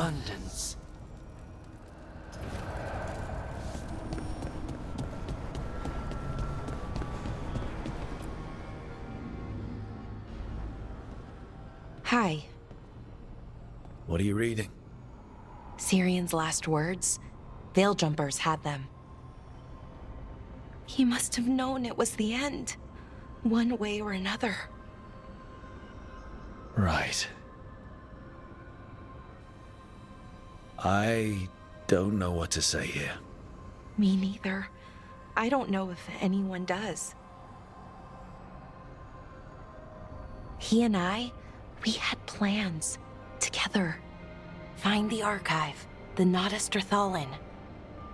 abundance. Hi. What are you reading? Sirian's last words? Veil Jumpers had them. He must have known it was the end, one way or another. Right. I don't know what to say here. Me neither. I don't know if anyone does. He and I, we had plans together. Find the archive, the Nodasterthalin.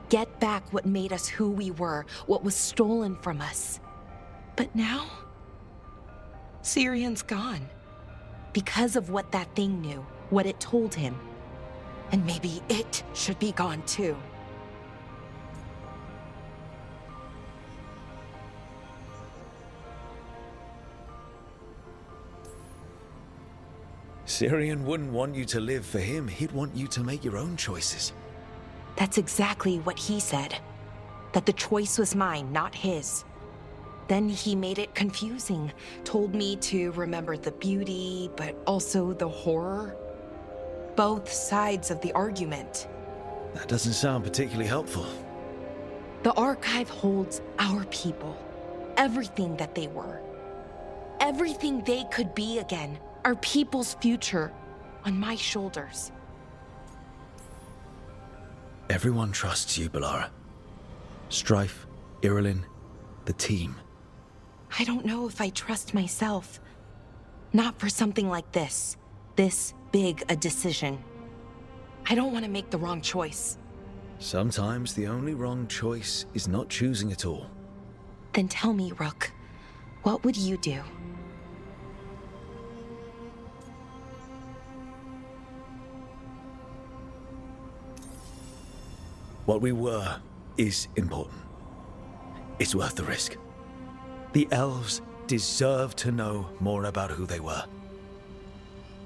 Get back what made us who we were, what was stolen from us. But now, Sirian's gone. Because of what that thing knew, what it told him. And maybe it should be gone too. Sirian wouldn't want you to live for him. He'd want you to make your own choices. That's exactly what he said. That the choice was mine, not his. Then he made it confusing. Told me to remember the beauty, but also the horror. Both sides of the argument. That doesn't sound particularly helpful. The archive holds our people. Everything that they were. Everything they could be again. Our people's future. On my shoulders. Everyone trusts you, Balara. Strife, Irilyn, the team. I don't know if I trust myself. Not for something like this. This big a decision. I don't want to make the wrong choice. Sometimes the only wrong choice is not choosing at all. Then tell me, Rook, what would you do? What we were is important. It's worth the risk. The elves deserve to know more about who they were.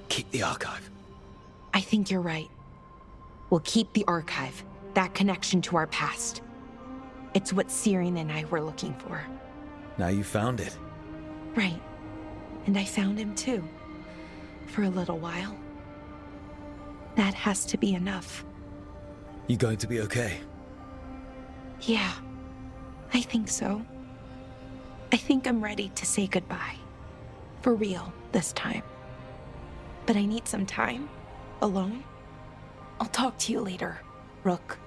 Keep the archive. I think you're right. We'll keep the archive, that connection to our past. It's what Sirian and I were looking for. Now you found it. Right. And I found him too. For a little while. That has to be enough. You going to be okay? Yeah, I think so. I think I'm ready to say goodbye. For real, this time. But I need some time, alone. I'll talk to you later, Rook.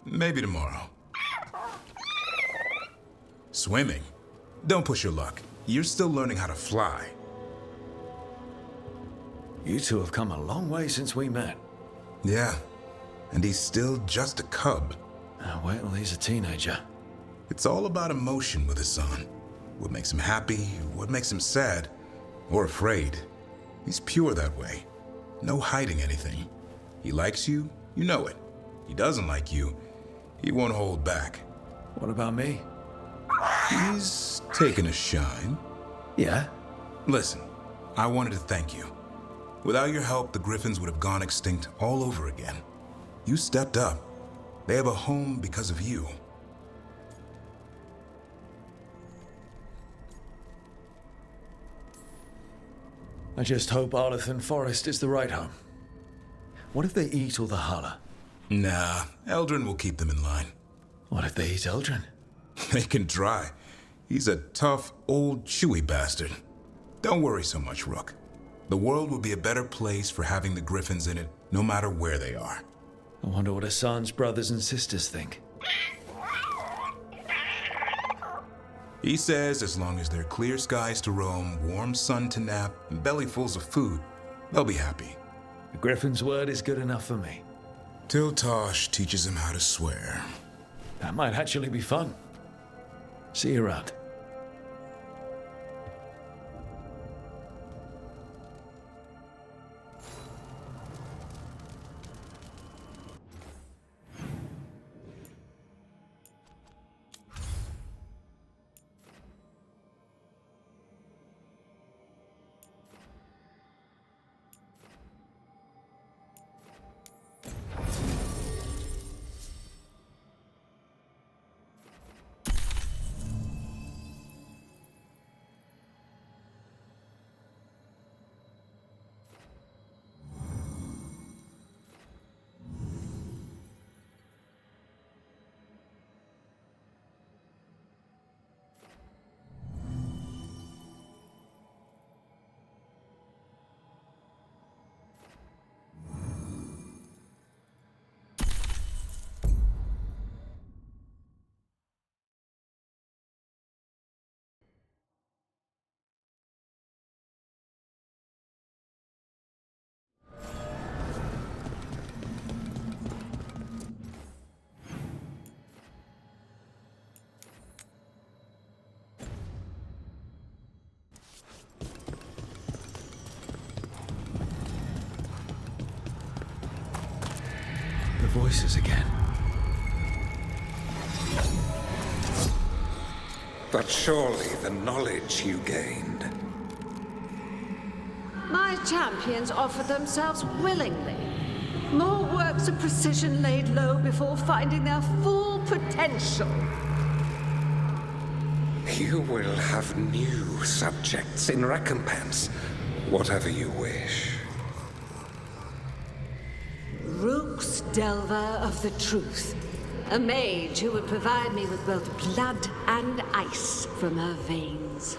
Maybe tomorrow. Swimming? Don't push your luck. You're still learning how to fly. You two have come a long way since we met. Yeah, and he's still just a cub. Wait till he's a teenager. It's all about emotion with his son. What makes him happy, what makes him sad, or afraid. He's pure that way. No hiding anything. He likes you, you know it. He doesn't like you, he won't hold back. What about me? He's taken a shine. Yeah? Listen, I wanted to thank you. Without your help, the Griffins would have gone extinct all over again. You stepped up. They have a home because of you. I just hope Arlathan Forest is the right home. What if they eat all the Hala? Nah, Eldrin will keep them in line. What if they eat Eldrin? They can try. He's a tough, old, chewy bastard. Don't worry so much, Rook. The world will be a better place for having the Griffins in it, no matter where they are. I wonder what Hassan's brothers and sisters think. He says as long as there are clear skies to roam, warm sun to nap, and bellyfuls of food, they'll be happy. The Griffin's word is good enough for me. Till Tosh teaches him how to swear. That might actually be fun. See you around. The voices again. But surely the knowledge you gained. My champions offered themselves willingly. More works of precision laid low before finding their full potential. You will have new subjects in recompense, whatever you wish. Rook's Delver of the Truth. A mage who would provide me with both blood and ice from her veins.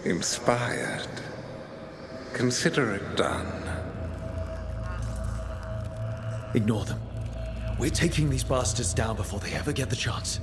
Inspired. Consider it done. Ignore them. We're taking these bastards down before they ever get the chance.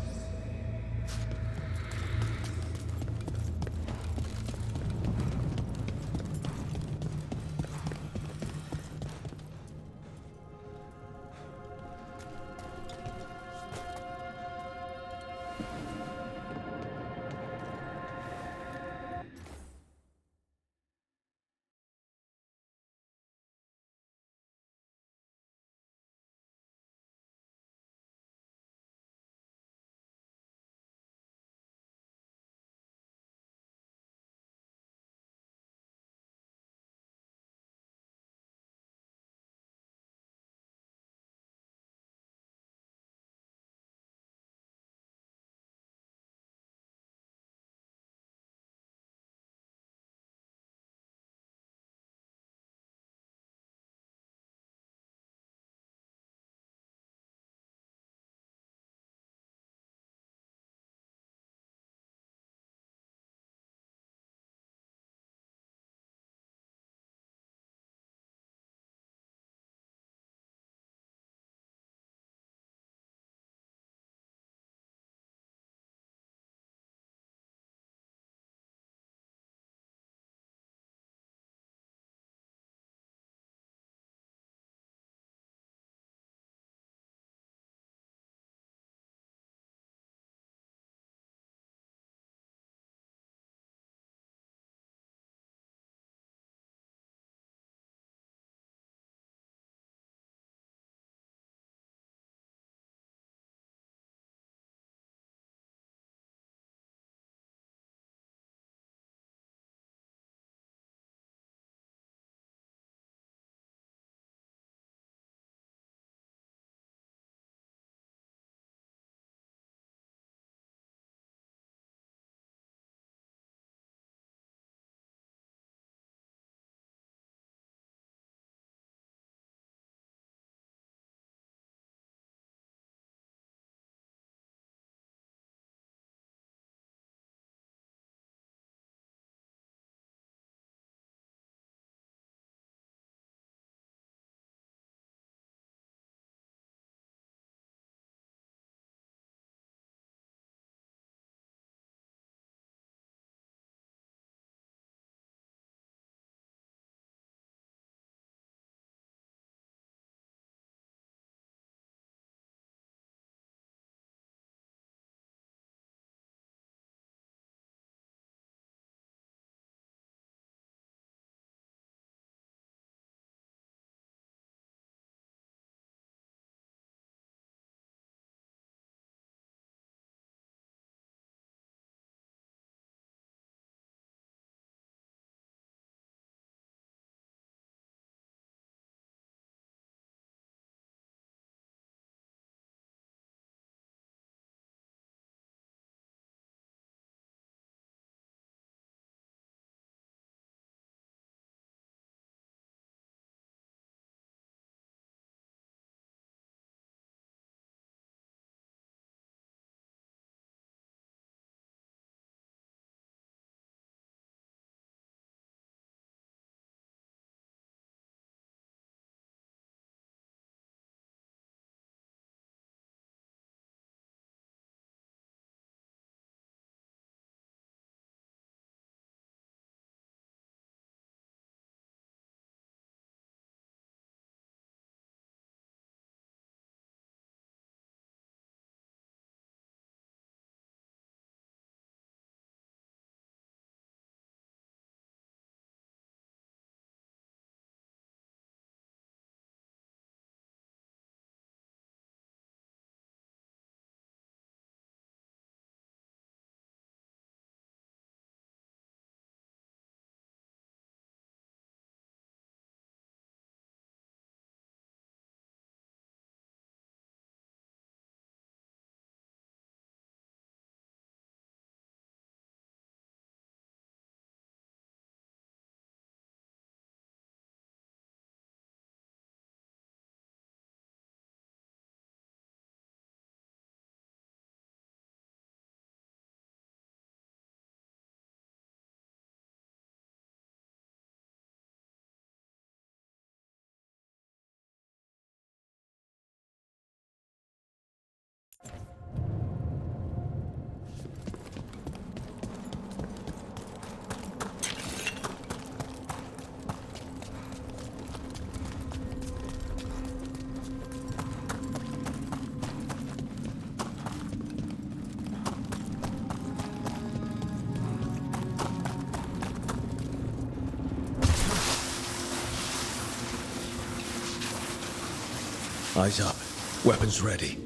Eyes up. Weapons ready.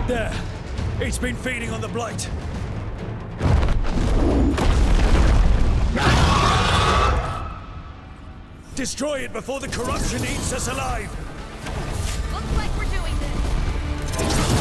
There! It's been feeding on the blight. Destroy it before the corruption eats us alive! Looks like we're doing this.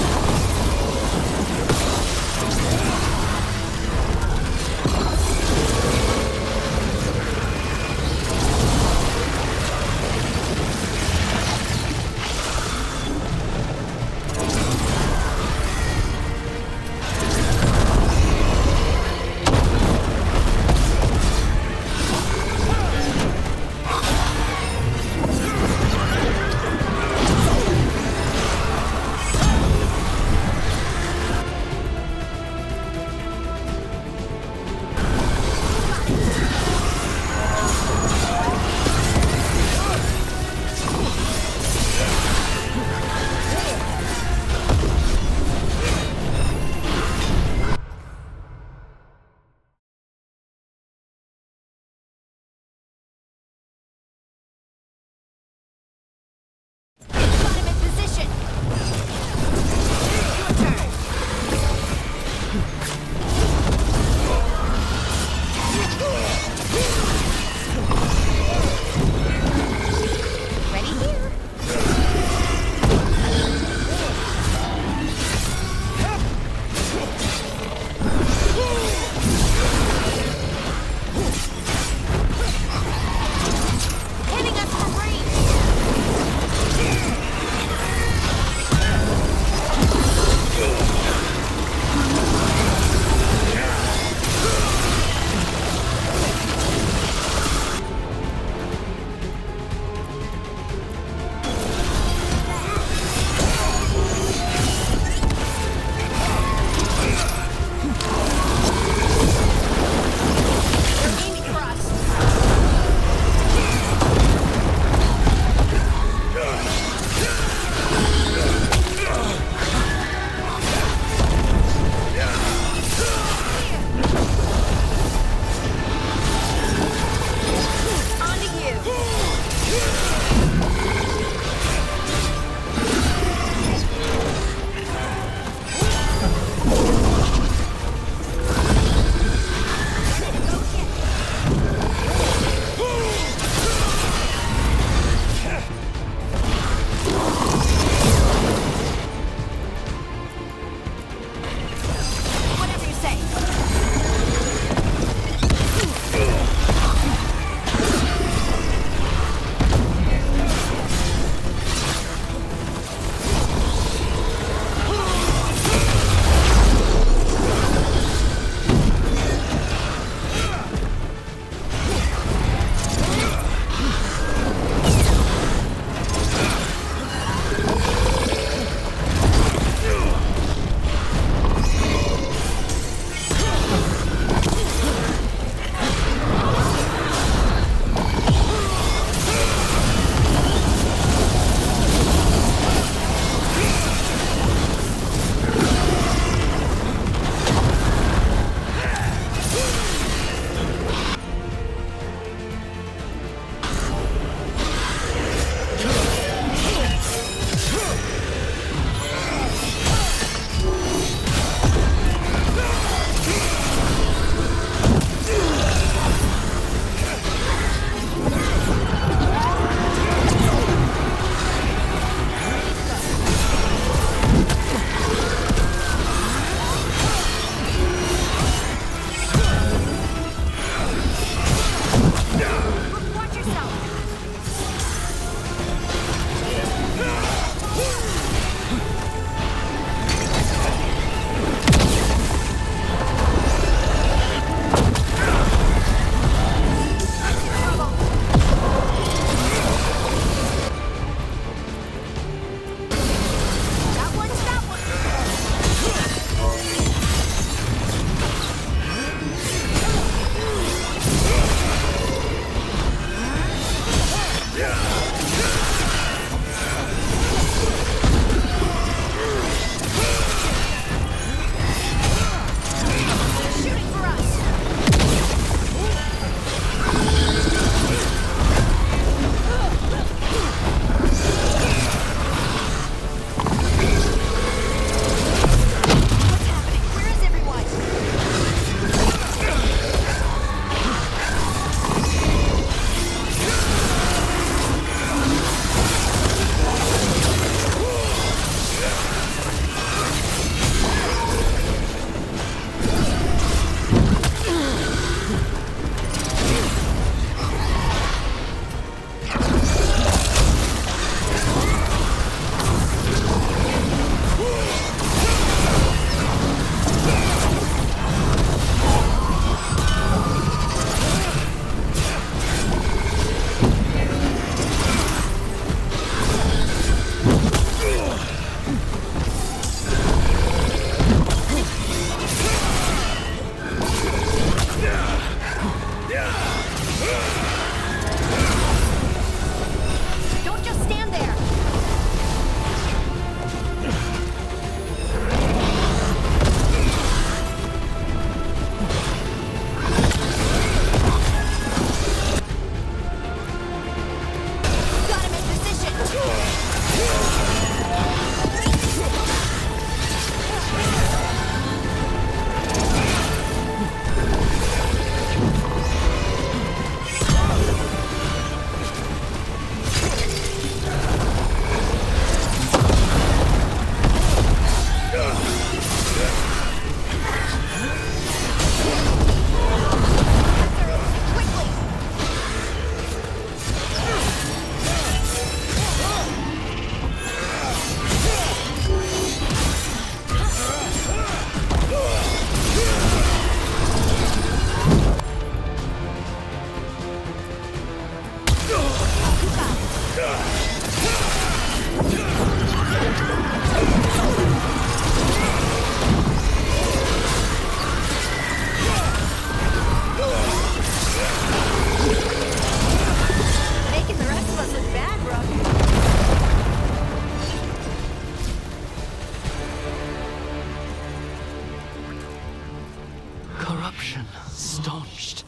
corruption staunched.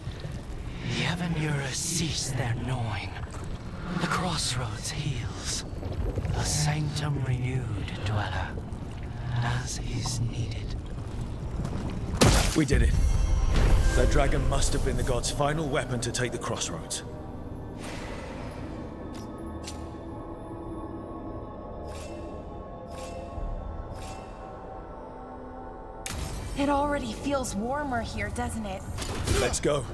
The Evanura cease their gnawing. The crossroads heals. A sanctum renewed, dweller, as is needed. We did it. That dragon must have been the god's final weapon to take the crossroads. It already feels warmer here, doesn't it? Let's go.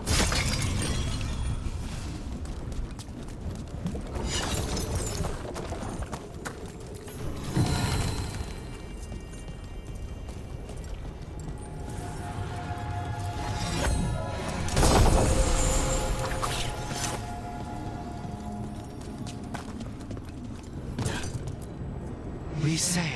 We sail.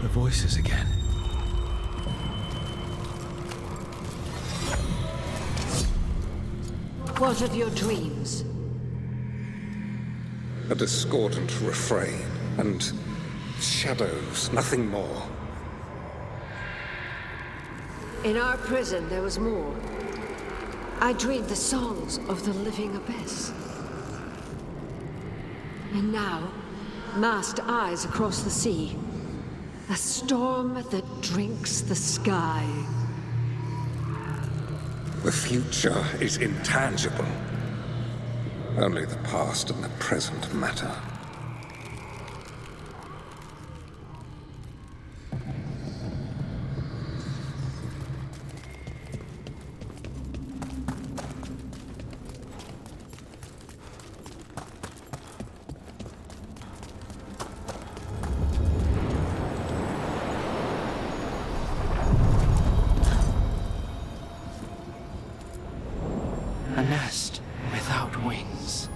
The voices again. What of your dreams? A discordant refrain, and shadows, nothing more. In our prison, there was more. I dreamed the songs of the living abyss. And now, masked eyes across the sea. A storm that drinks the sky. The future is intangible. Only the past and the present matter. A nest without wings.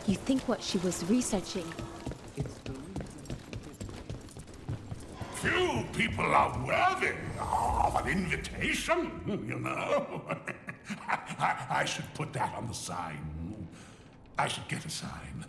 You think what she was researching? Few people are worthy of an invitation, you know. I should put that on the sign. I should get a sign.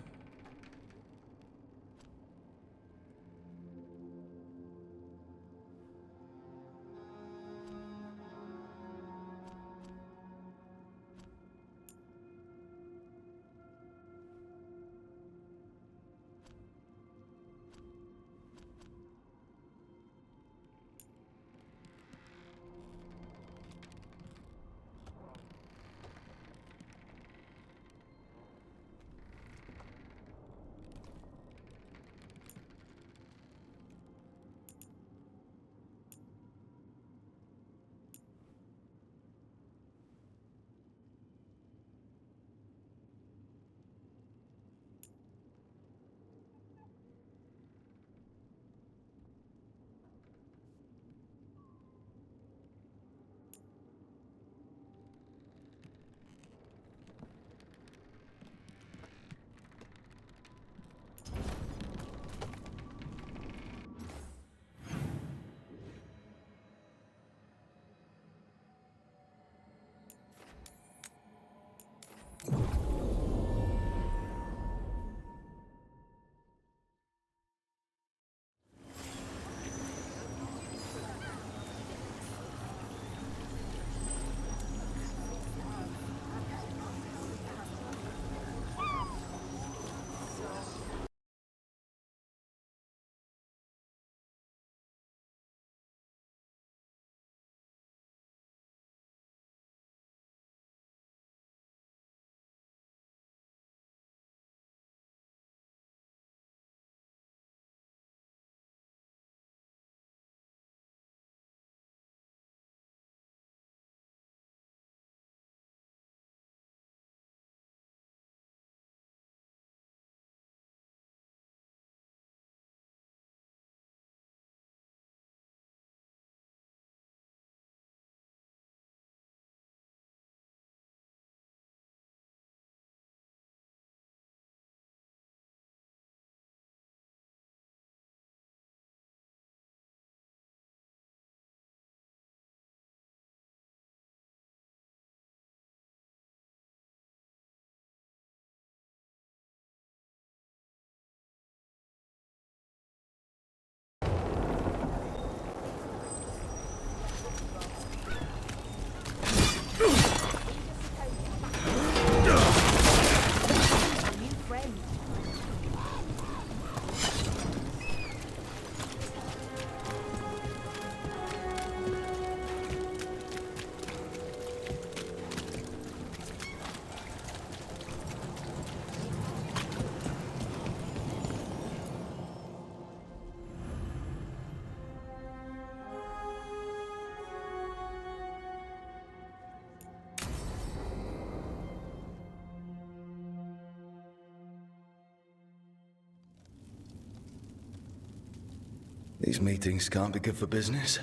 These meetings can't be good for business.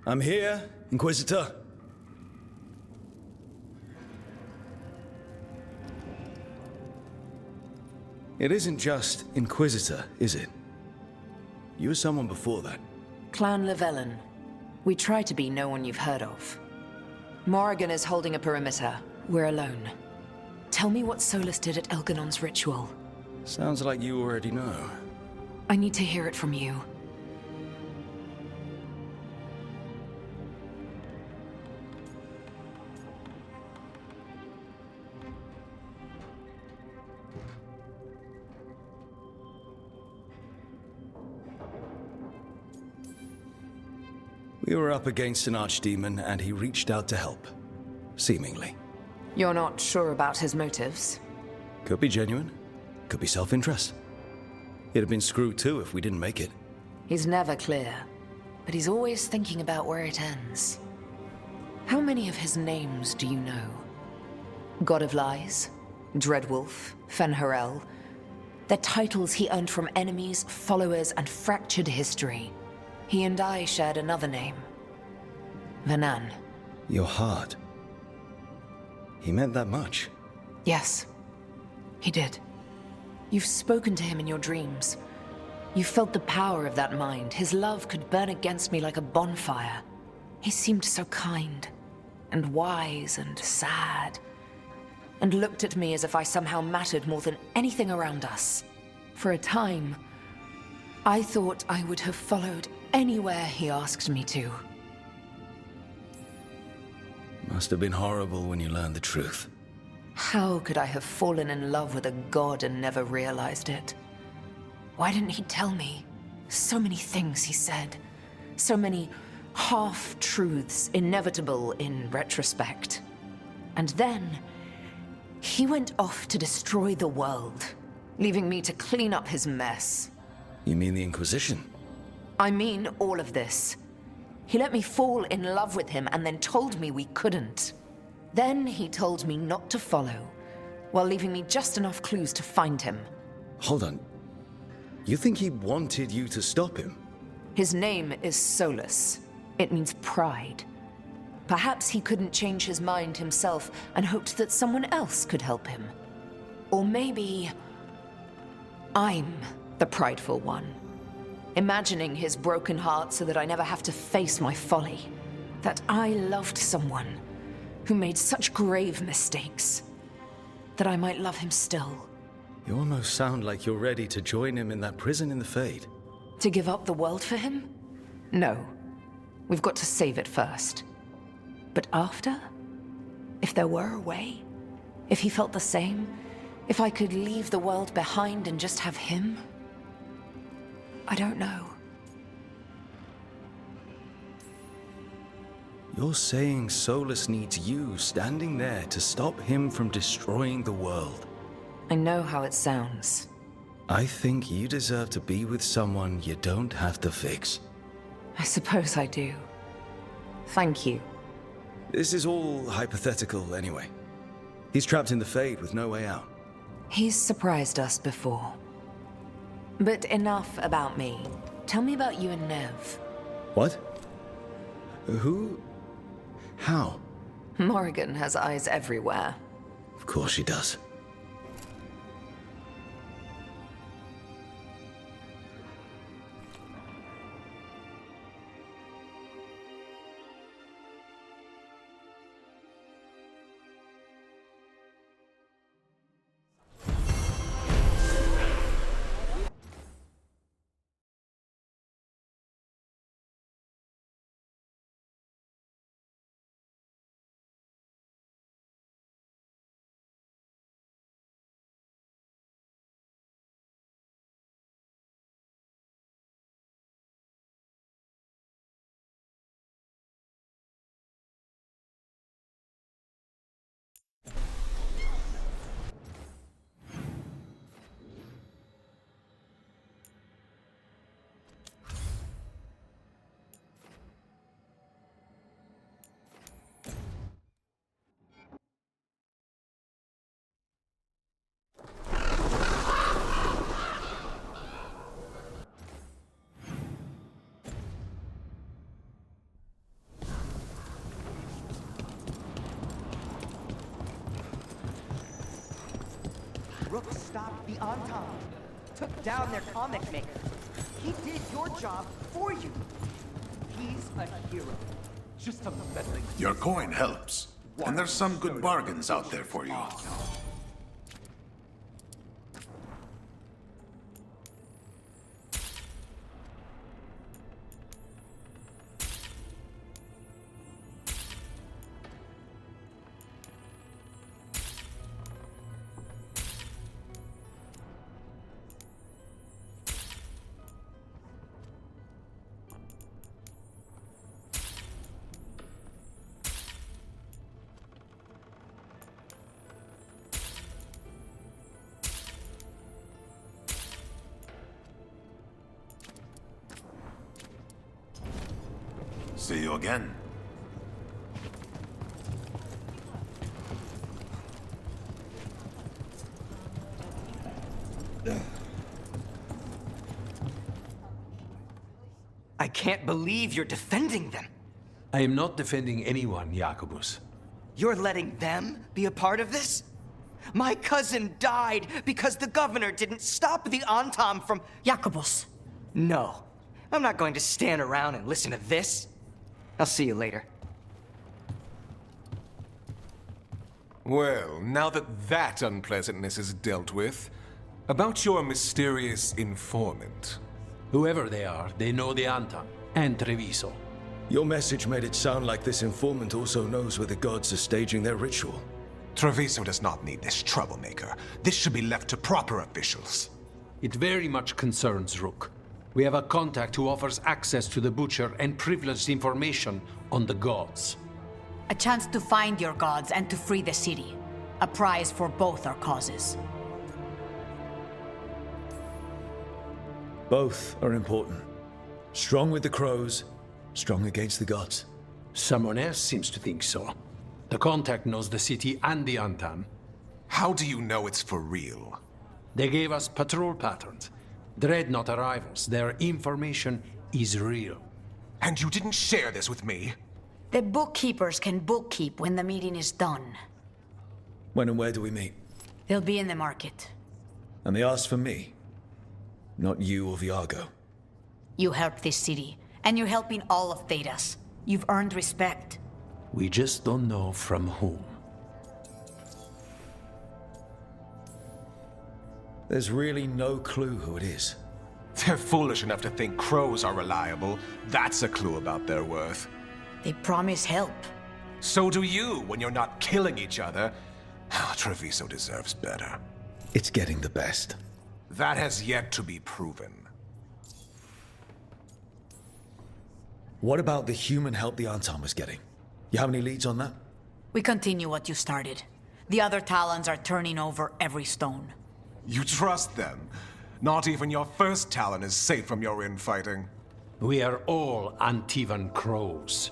I'm here, Inquisitor. It isn't just Inquisitor, is it? You were someone before that. Clan Llewellyn. We try to be no one you've heard of. Morrigan is holding a perimeter. We're alone. Tell me what Solus did at Elganon's ritual. Sounds like you already know. I need to hear it from you. We were up against an archdemon and he reached out to help. Seemingly. You're not sure about his motives? Could be genuine. Could be self-interest. He'd have been screwed too if we didn't make it. He's never clear, but he's always thinking about where it ends. How many of his names do you know? God of Lies, Dreadwolf, Fen'Harel. They're titles he earned from enemies, followers, and fractured history. He and I shared another name. Vanan. Your heart. He meant that much. Yes. He did. You've spoken to him in your dreams. You felt the power of that mind. His love could burn against me like a bonfire. He seemed so kind, and wise, and sad, and looked at me as if I somehow mattered more than anything around us. For a time, I thought I would have followed anywhere he asked me to. Must have been horrible when you learned the truth. How could I have fallen in love with a god and never realized it? Why didn't he tell me? So many things he said. So many half-truths, inevitable in retrospect. And then, he went off to destroy the world, leaving me to clean up his mess. You mean the Inquisition? I mean all of this. He let me fall in love with him and then told me we couldn't. Then he told me not to follow, while leaving me just enough clues to find him. Hold on. You think he wanted you to stop him? His name is Solus. It means pride. Perhaps he couldn't change his mind himself and hoped that someone else could help him. Or maybe I'm the prideful one, imagining his broken heart so that I never have to face my folly. That I loved someone who made such grave mistakes, that I might love him still. You almost sound like you're ready to join him in that prison in the Fade. To give up the world for him? No. We've got to save it first. But after? If there were a way? If he felt the same? If I could leave the world behind and just have him? I don't know. You're saying Solus needs you standing there to stop him from destroying the world. I know how it sounds. I think you deserve to be with someone you don't have to fix. I suppose I do. Thank you. This is all hypothetical anyway. He's trapped in the Fade with no way out. He's surprised us before. But enough about me. Tell me about you and Nev. What? Who? How? Morrigan has eyes everywhere. Of course she does. Rook stopped the Entente, took down their comic maker. He did your job for you. He's a hero. Just a meddling. Your coin helps. And there's some good bargains out there for you. See you again. I can't believe you're defending them. I am not defending anyone, Jacobus. You're letting them be a part of this? My cousin died because the governor didn't stop the Antam from... Jacobus. No. I'm not going to stand around and listen to this. I'll see you later. Well, now that unpleasantness is dealt with, about your mysterious informant. Whoever they are, they know the Antam and Treviso. Your message made it sound like this informant also knows where the gods are staging their ritual. Treviso does not need this troublemaker. This should be left to proper officials. It very much concerns Rook. We have a contact who offers access to the Butcher and privileged information on the gods. A chance to find your gods and to free the city. A prize for both our causes. Both are important. Strong with the crows, strong against the gods. Someone else seems to think so. The contact knows the city and the Antam. How do you know it's for real? They gave us patrol patterns. Dreadnought arrivals. Their information is real. And you didn't share this with me? The bookkeepers can bookkeep when the meeting is done. When and where do we meet? They'll be in the market. And they asked for me. Not you or Viago. You helped this city, and you're helping all of Thedas. You've earned respect. We just don't know from whom. There's really no clue who it is. They're foolish enough to think crows are reliable. That's a clue about their worth. They promise help. So do you when you're not killing each other. Treviso deserves better. It's getting the best. That has yet to be proven. What about the human help the Antam was getting? You have any leads on that? We continue what you started. The other Talons are turning over every stone. You trust them? Not even your first Talon is safe from your infighting. We are all Antivan crows.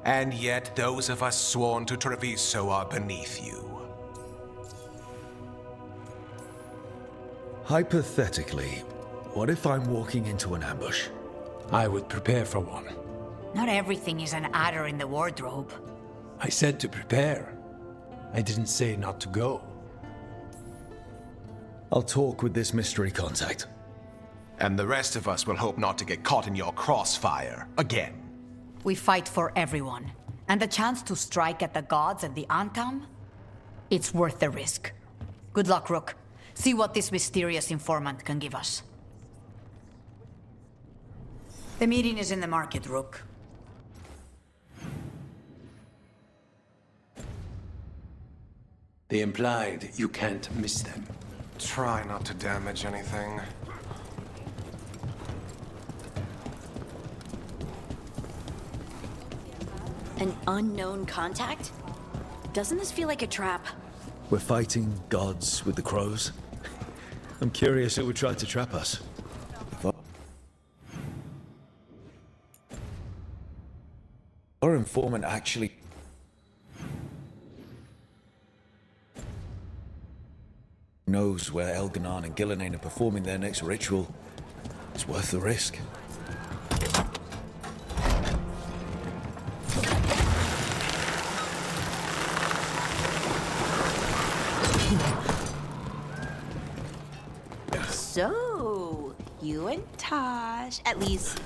And yet those of us sworn to Treviso are beneath you. Hypothetically, what if I'm walking into an ambush? I would prepare for one. Not everything is an adder in the wardrobe. I said to prepare. I didn't say not to go. I'll talk with this mystery contact. And the rest of us will hope not to get caught in your crossfire again. We fight for everyone. And the chance to strike at the gods and the Antam? It's worth the risk. Good luck, Rook. See what this mysterious informant can give us. The meeting is in the market, Rook. They implied you can't miss them. Try not to damage anything. An unknown contact? Doesn't this feel like a trap? We're fighting gods with the crows. I'm curious who would try to trap us. Our informant actually... knows where Elganon and Gillenane are performing their next ritual. It's worth the risk. So, you and Tosh, at least,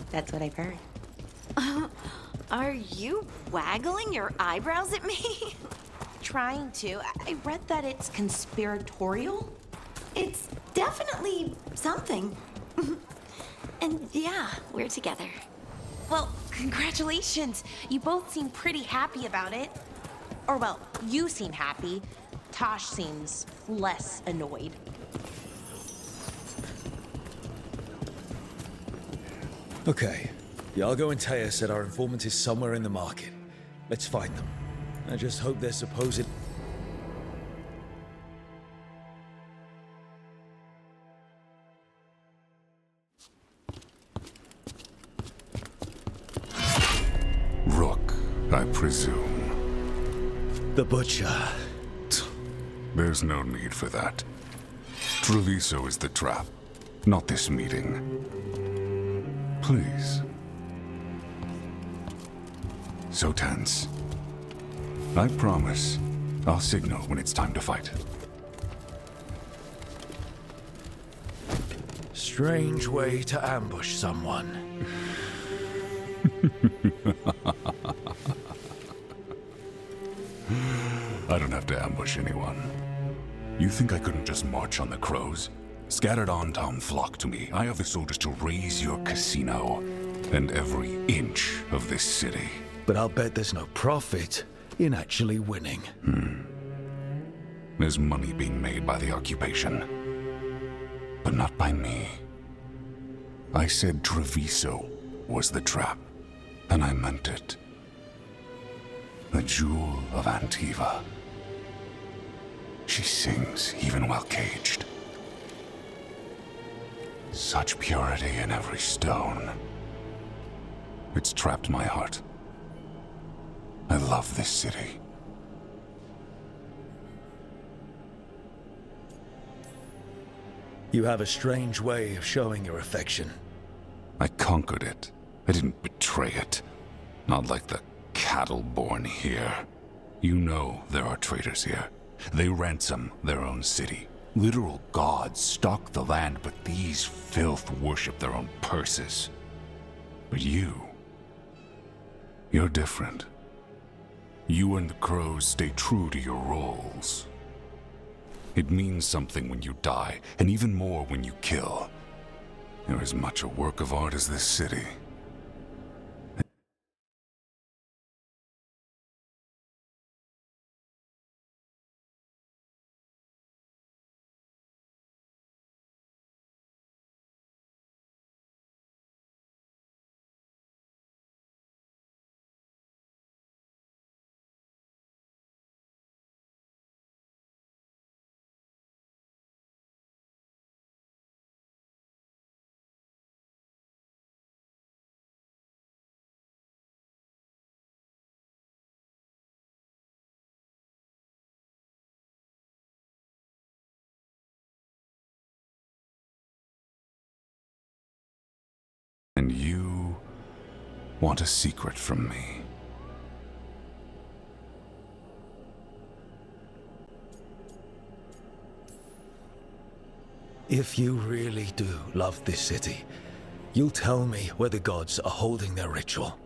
that's what I've heard. Are you waggling your eyebrows at me? Trying to. I read that it's conspiratorial. It's definitely something. And yeah, we're together. Well, congratulations. You both seem pretty happy about it. Or, well, you seem happy. Tosh seems less annoyed. Okay. Iago and Taya said our informant is somewhere in the market. Let's find them. I just hope their supposed... Rook, I presume. The Butcher. There's no need for that. Treviso is the trap, not this meeting. Please. So tense. I promise, I'll signal when it's time to fight. Strange way to ambush someone. I don't have to ambush anyone. You think I couldn't just march on the crows? Scattered on town flock to me. I have the soldiers to raise your casino and every inch of this city. But I'll bet there's no profit in actually winning. There's money being made by the occupation, but not by me. I said Treviso was the trap, and I meant it. The jewel of Antiva. She sings even while caged. Such purity in every stone. It's trapped my heart. I love this city. You have a strange way of showing your affection. I conquered it. I didn't betray it. Not like the cattle born here. You know there are traitors here. They ransom their own city. Literal gods stalk the land, but these filth worship their own purses. But you're different. You and the crows stay true to your roles. It means something when you die, and even more when you kill. You're as much a work of art as this city. And you want a secret from me. If you really do love this city, you'll tell me where the gods are holding their ritual.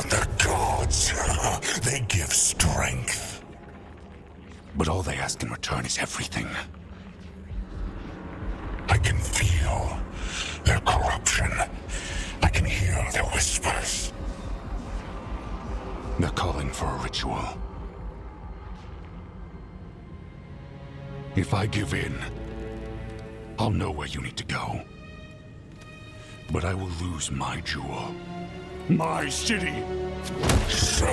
The gods, they give strength. But all they ask in return is everything. I can feel their corruption. I can hear their whispers. They're calling for a ritual. If I give in, I'll know where you need to go. But I will lose my jewel. My city! So...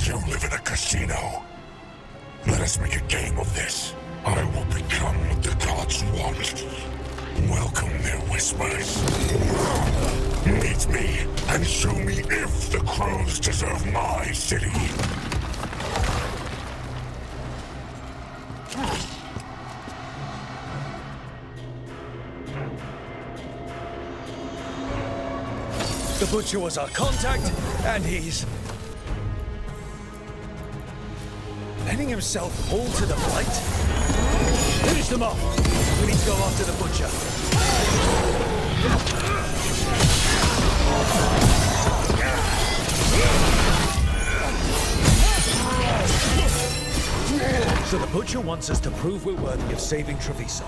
you live in a casino. Let us make a game of this. I will become what the gods want. Welcome their whispers. Meet me and show me if the crows deserve my city. The Butcher was our contact, and he's... letting himself fall to the blight? Finish them off! We need to go after the Butcher. So the Butcher wants us to prove we're worthy of saving Treviso.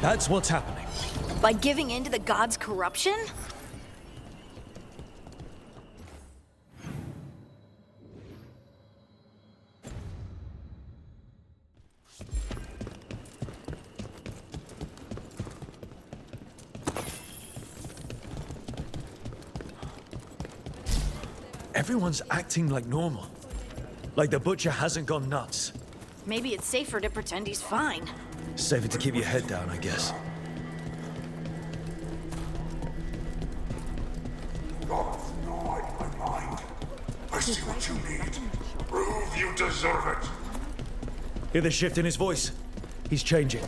That's what's happening. By giving in to the gods' corruption? Everyone's acting like normal. Like the Butcher hasn't gone nuts. Maybe it's safer to pretend he's fine. Safer to keep your head down, I guess. Gods gnawing my mind. I see what you need. Prove you deserve it. Hear the shift in his voice? He's changing.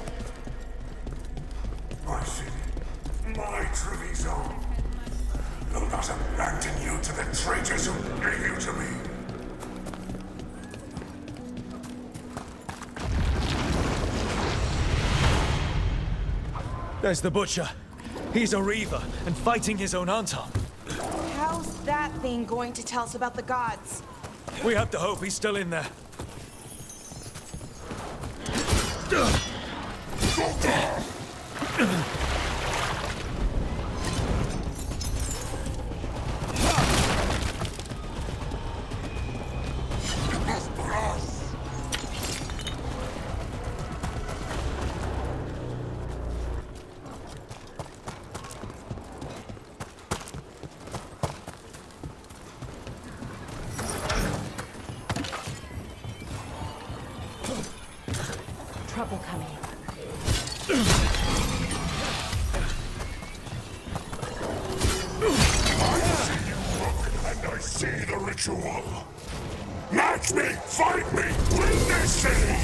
My city. My Treviso. will not abandon you to the traitors who gave you to me. There's the Butcher. He's a Reaver and fighting his own Anton. How's that thing going to tell us about the gods? We have to hope he's still in there. Trouble coming. And I see the ritual. Match me, fight me, win this city!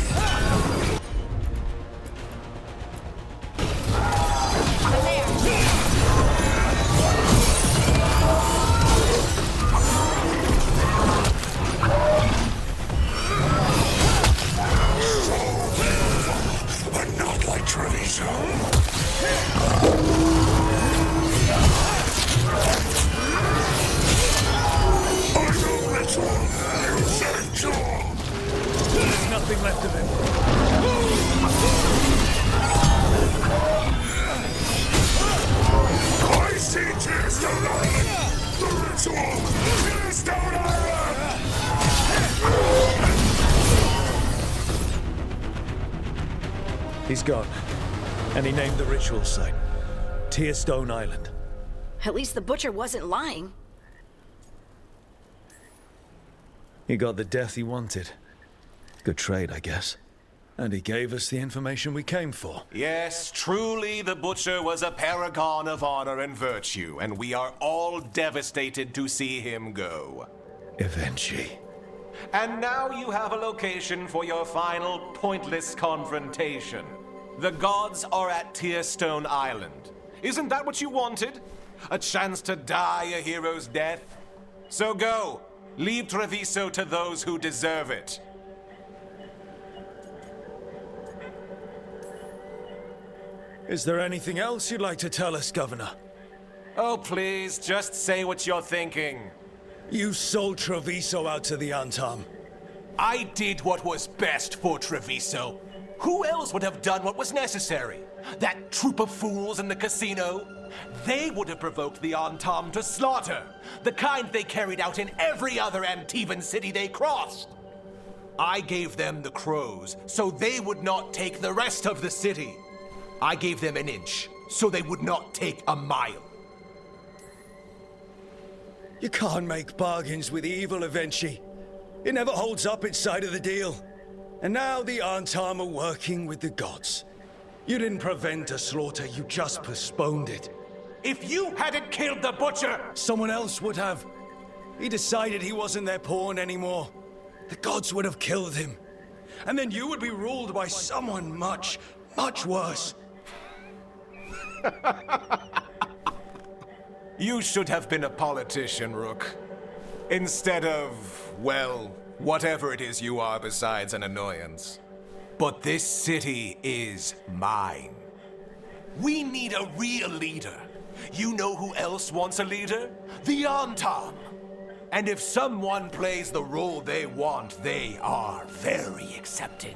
But not like Treviso. There's nothing left of him. I see Tearstone Island! The ritual! Tearstone Island! He's gone. And he named the ritual site Tearstone Island. At least the Butcher wasn't lying. He got the death he wanted. Good trade, I guess. And he gave us the information we came for. Yes, truly the Butcher was a paragon of honor and virtue, and we are all devastated to see him go. Eventually. And now you have a location for your final pointless confrontation. The gods are at Tearstone Island. Isn't that what you wanted? A chance to die a hero's death? So go. Leave Treviso to those who deserve it. Is there anything else you'd like to tell us, Governor? Oh, please, just say what you're thinking. You sold Treviso out to the Antam. I did what was best for Treviso. Who else would have done what was necessary? That troop of fools in the casino? They would have provoked the Antam to slaughter, the kind they carried out in every other Antivan city they crossed. I gave them the crows, so they would not take the rest of the city. I gave them an inch, so they would not take a mile. You can't make bargains with evil, Eventually. It never holds up its side of the deal. And now the Antam are working with the gods. You didn't prevent a slaughter, you just postponed it. If you hadn't killed the Butcher! Someone else would have. He decided he wasn't their pawn anymore. The gods would have killed him. And then you would be ruled by someone much, much worse. You should have been a politician, Rook. Instead of, well, whatever it is you are besides an annoyance. But this city is mine. We need a real leader. You know who else wants a leader? The Antam. And if someone plays the role they want, they are very accepting.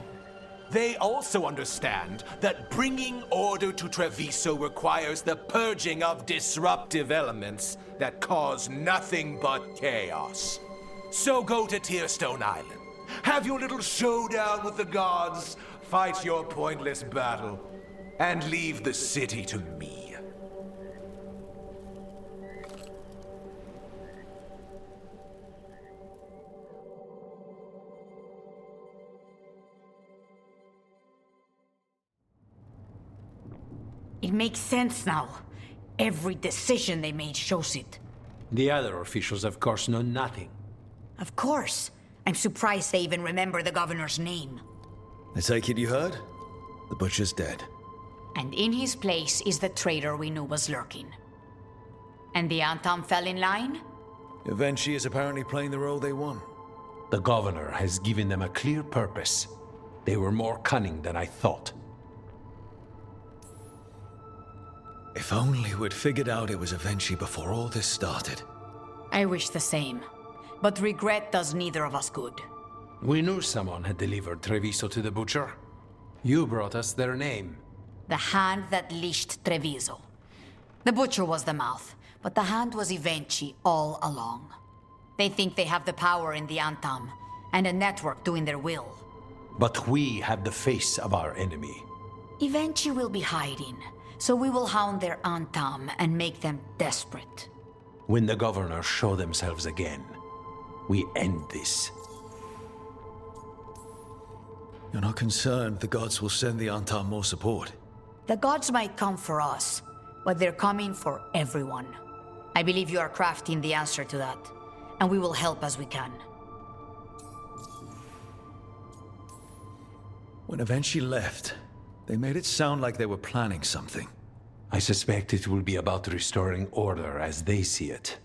They also understand that bringing order to Treviso requires the purging of disruptive elements that cause nothing but chaos. So go to Tearstone Island. Have your little showdown with the gods, fight your pointless battle, and leave the city to me. It makes sense now. Every decision they made shows it. The other officials, of course, know nothing. Of course. I'm surprised they even remember the governor's name. I take it you heard? The Butcher's dead. And in his place is the traitor we knew was lurking. And the Antam fell in line? Eventually is apparently playing the role they want. The governor has given them a clear purpose. They were more cunning than I thought. If only we'd figured out it was Eventually before all this started. I wish the same. But regret does neither of us good. We knew someone had delivered Treviso to the butcher. You brought us their name. The hand that leashed Treviso. The butcher was the mouth, but the hand was Evenchi all along. They think they have the power in the Antam, and a network doing their will. But we have the face of our enemy. Evenchi will be hiding, so we will hound their Antam and make them desperate. When the governors show themselves again, we end this. You're not concerned the gods will send the Antam more support? The gods might come for us, but they're coming for everyone. I believe you are crafting the answer to that, and we will help as we can. When Eventually left, they made it sound like they were planning something. I suspect it will be about restoring order as they see it.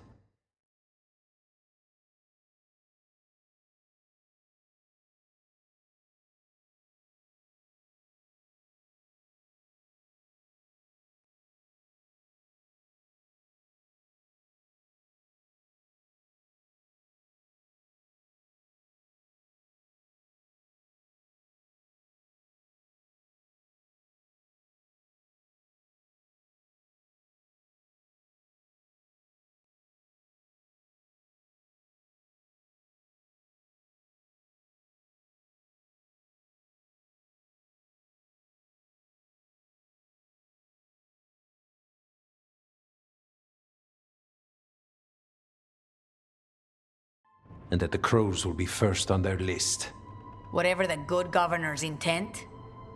And that the crows will be first on their list. Whatever the good governor's intent,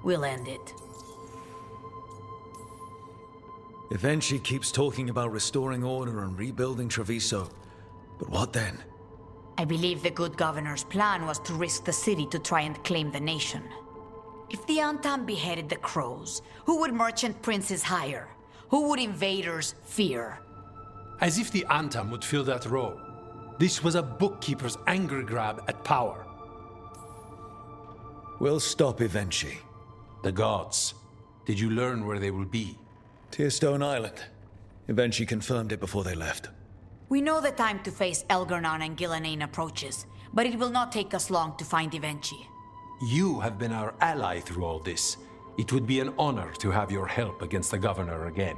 we'll end it. Eventually keeps talking about restoring order and rebuilding Treviso. But what then? I believe the good governor's plan was to risk the city to try and claim the nation. If the Antam beheaded the crows, who would merchant princes hire? Who would invaders fear? As if the Antam would fill that role. This was a bookkeeper's angry grab at power. We'll stop Eventually. The gods. Did you learn where they will be? Tearstone Island. Eventually confirmed it before they left. We know the time to face Elgarnon and Gillenane approaches, but it will not take us long to find Evenchi. You have been our ally through all this. It would be an honor to have your help against the governor again.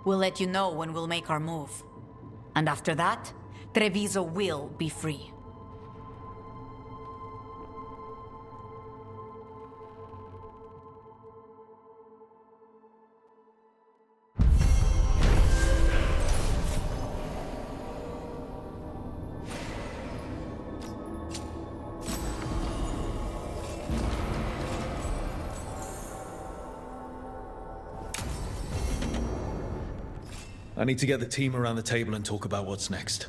We'll let you know when we'll make our move. And after that, Treviso will be free. I need to get the team around the table and talk about what's next.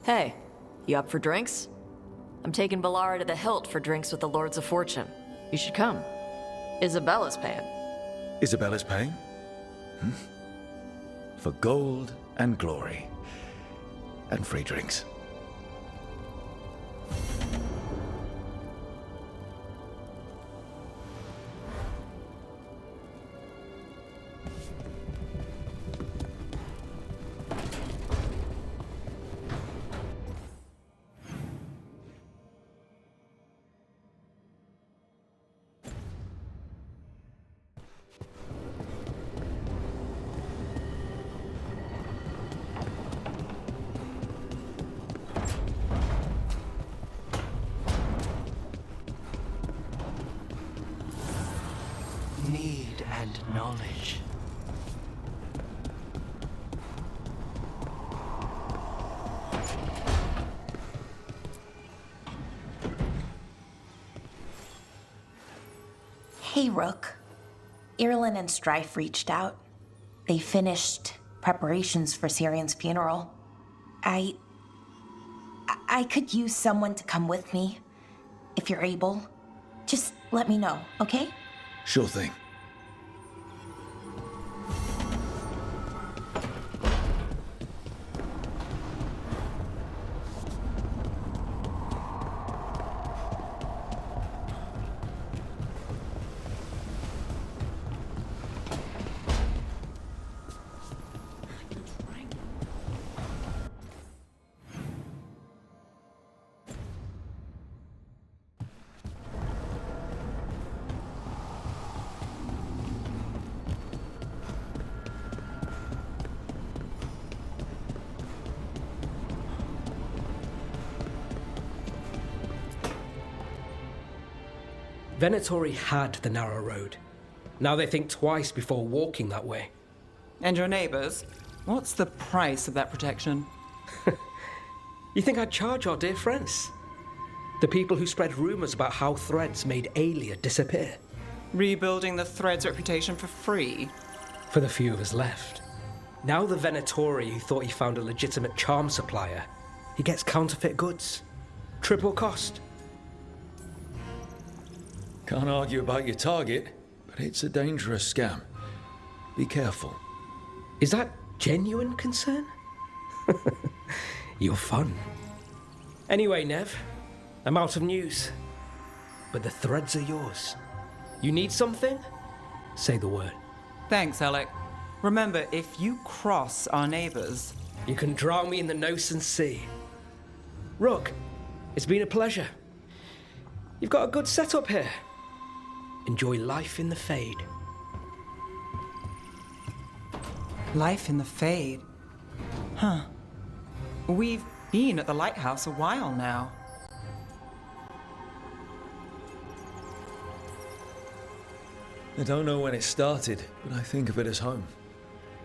Hey, you up for drinks? I'm taking Balara to the Hilt for drinks with the Lords of Fortune. You should come. Isabella's paying. Isabella's paying? For gold and glory. And free drinks. Need and knowledge. Hey, Rook. Irlin and Strife reached out. They finished preparations for Syrian's funeral. I could use someone to come with me, if you're able. Just let me know, okay? Sure thing. Venatori had the narrow road. Now they think twice before walking that way. And your neighbors? What's the price of that protection? You think I'd charge our dear friends? The people who spread rumors about how Threads made Aelia disappear. Rebuilding the Threads' reputation for free? For the few of us left. Now the Venatori who thought he found a legitimate charm supplier, he gets counterfeit goods. Triple cost. Can't argue about your target, but it's a dangerous scam. Be careful. Is that genuine concern? You're fun. Anyway, Nev, I'm out of news. But the Threads are yours. You need something? Say the word. Thanks, Alec. Remember, if you cross our neighbors... You can drown me in the Nosen Sea. Rook, it's been a pleasure. You've got a good setup here. Enjoy life in the Fade. Life in the Fade? Huh. We've been at the lighthouse a while now. I don't know when it started, but I think of it as home.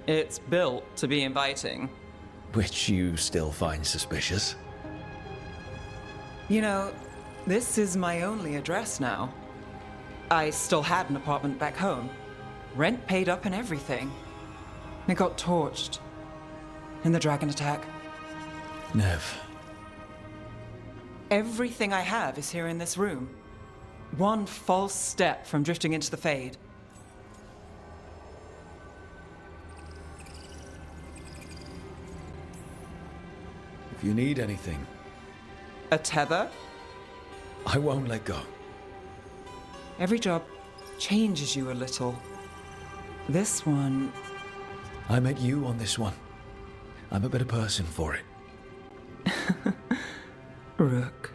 It's built to be inviting. Which you still find suspicious? You know, this is my only address now. I still had an apartment back home. Rent paid up and everything. It got torched. In the dragon attack. Nev. Everything I have is here in this room. One false step from drifting into the Fade. If you need anything... A tether? I won't let go. Every job changes you a little. This one... I met you on this one. I'm a better person for it. Rook.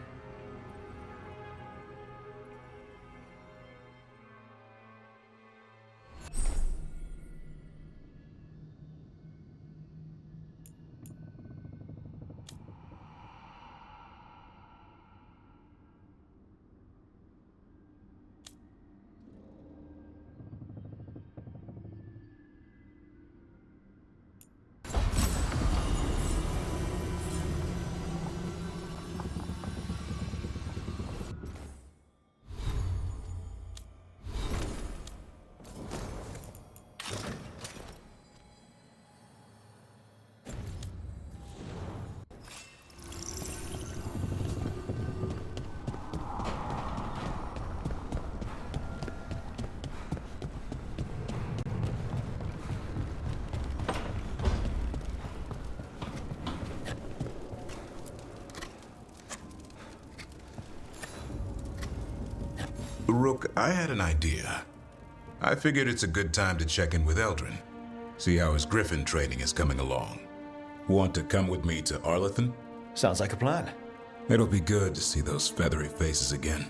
Rook, I had an idea. I figured it's a good time to check in with Eldrin. See how his griffin training is coming along. Want to come with me to Arlethan? Sounds like a plan. It'll be good to see those feathery faces again.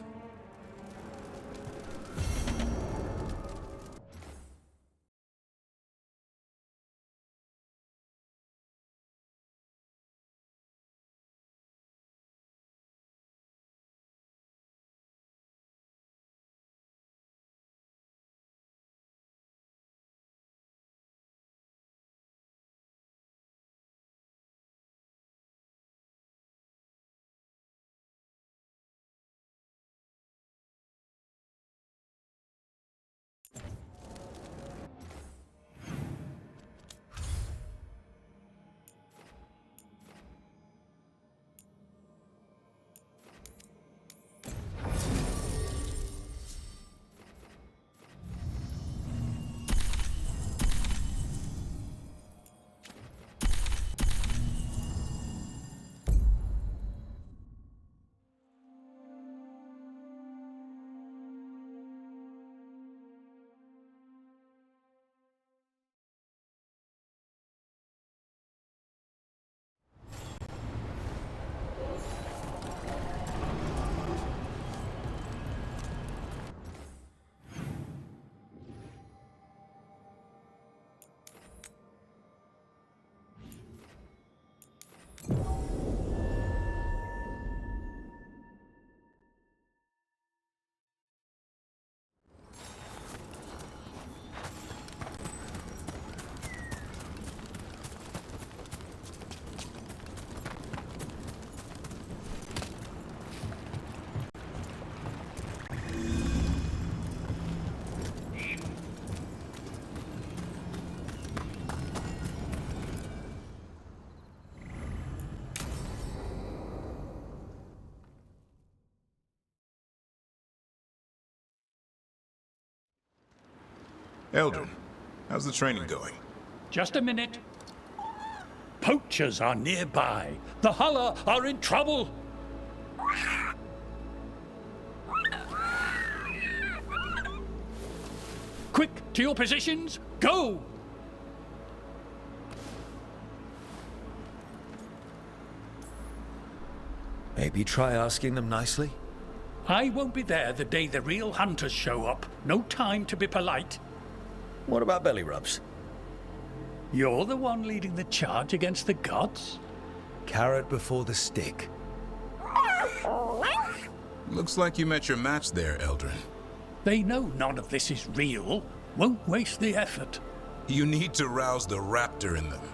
Eldrin, how's the training going? Just a minute. Poachers are nearby. The Hulla are in trouble. Quick, to your positions. Go! Maybe try asking them nicely? I won't be there the day the real hunters show up. No time to be polite. What about belly rubs? You're the one leading the charge against the gods? Carrot before the stick. Looks like you met your match there, Eldrin. They know none of this is real. Won't waste the effort. You need to rouse the raptor in them.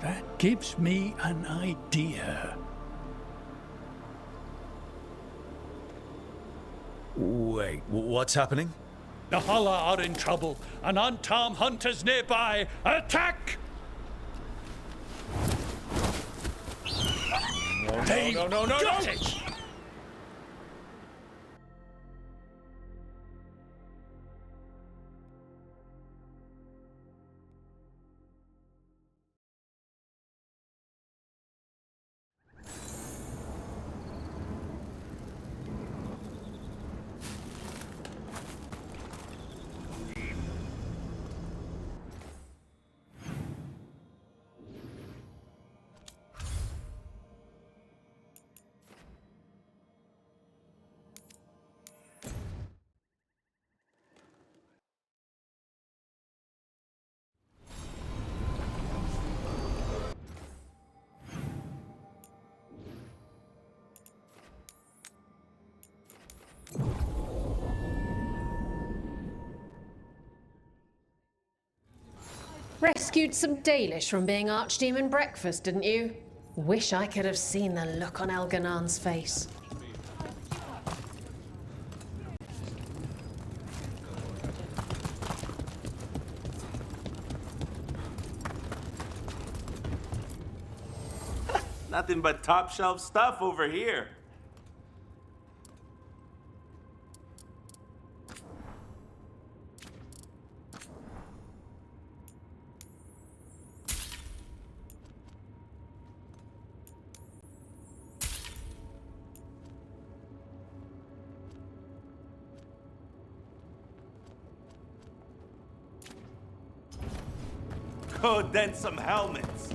That gives me an idea. Wait, what's happening? The Hulla are in trouble, and unarmed hunters nearby. Attack! They got it! Rescued some Dalish from being Archdemon breakfast, didn't you? Wish I could have seen the look on Elganon's face. Nothing but top shelf stuff over here. go dent some helmets.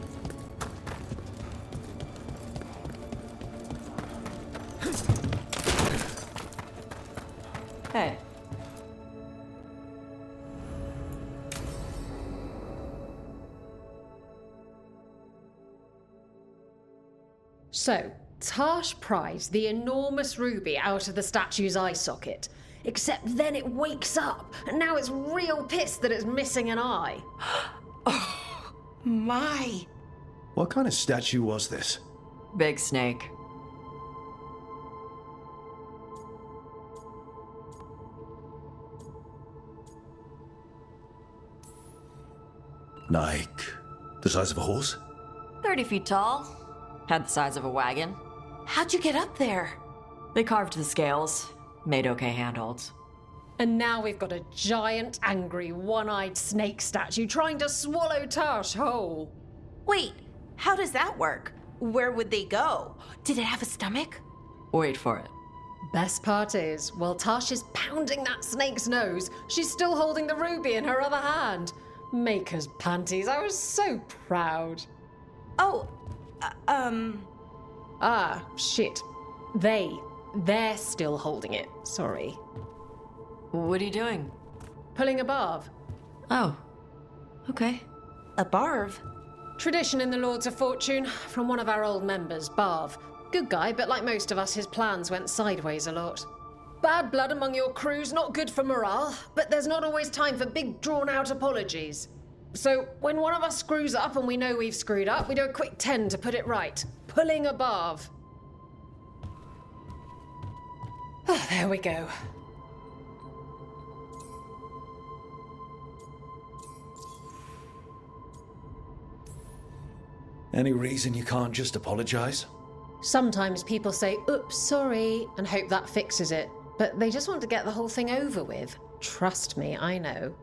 Hey. So, Tarsh pries the enormous ruby out of the statue's eye socket. Except then it wakes up, and now it's real pissed that it's missing an eye. Oh, my. What kind of statue was this? Big snake. Like the size of a horse? 30 feet tall. Had the size of a wagon. How'd you get up there? They carved the scales. Made okay handholds. And now we've got a giant, angry, one-eyed snake statue trying to swallow Tarsh whole. Wait, how does that work? Where would they go? Did it have a stomach? Wait for it. Best part is, while Tarsh is pounding that snake's nose, she's still holding the ruby in her other hand. Maker's panties, I was so proud. Oh, Ah, shit. They're still holding it, sorry. What are you doing? Pulling a barb. Oh, okay. A barb? Tradition in the Lords of Fortune, from one of our old members, Barv. Good guy, but like most of us, his plans went sideways a lot. Bad blood among your crew's not good for morale, but there's not always time for big, drawn-out apologies. So, when one of us screws up and we know we've screwed up, we do a quick 10 to put it right. Pulling a barb. Oh, there we go. Any reason you can't just apologize? Sometimes people say, oops, sorry, and hope that fixes it. But they just want to get the whole thing over with. Trust me, I know.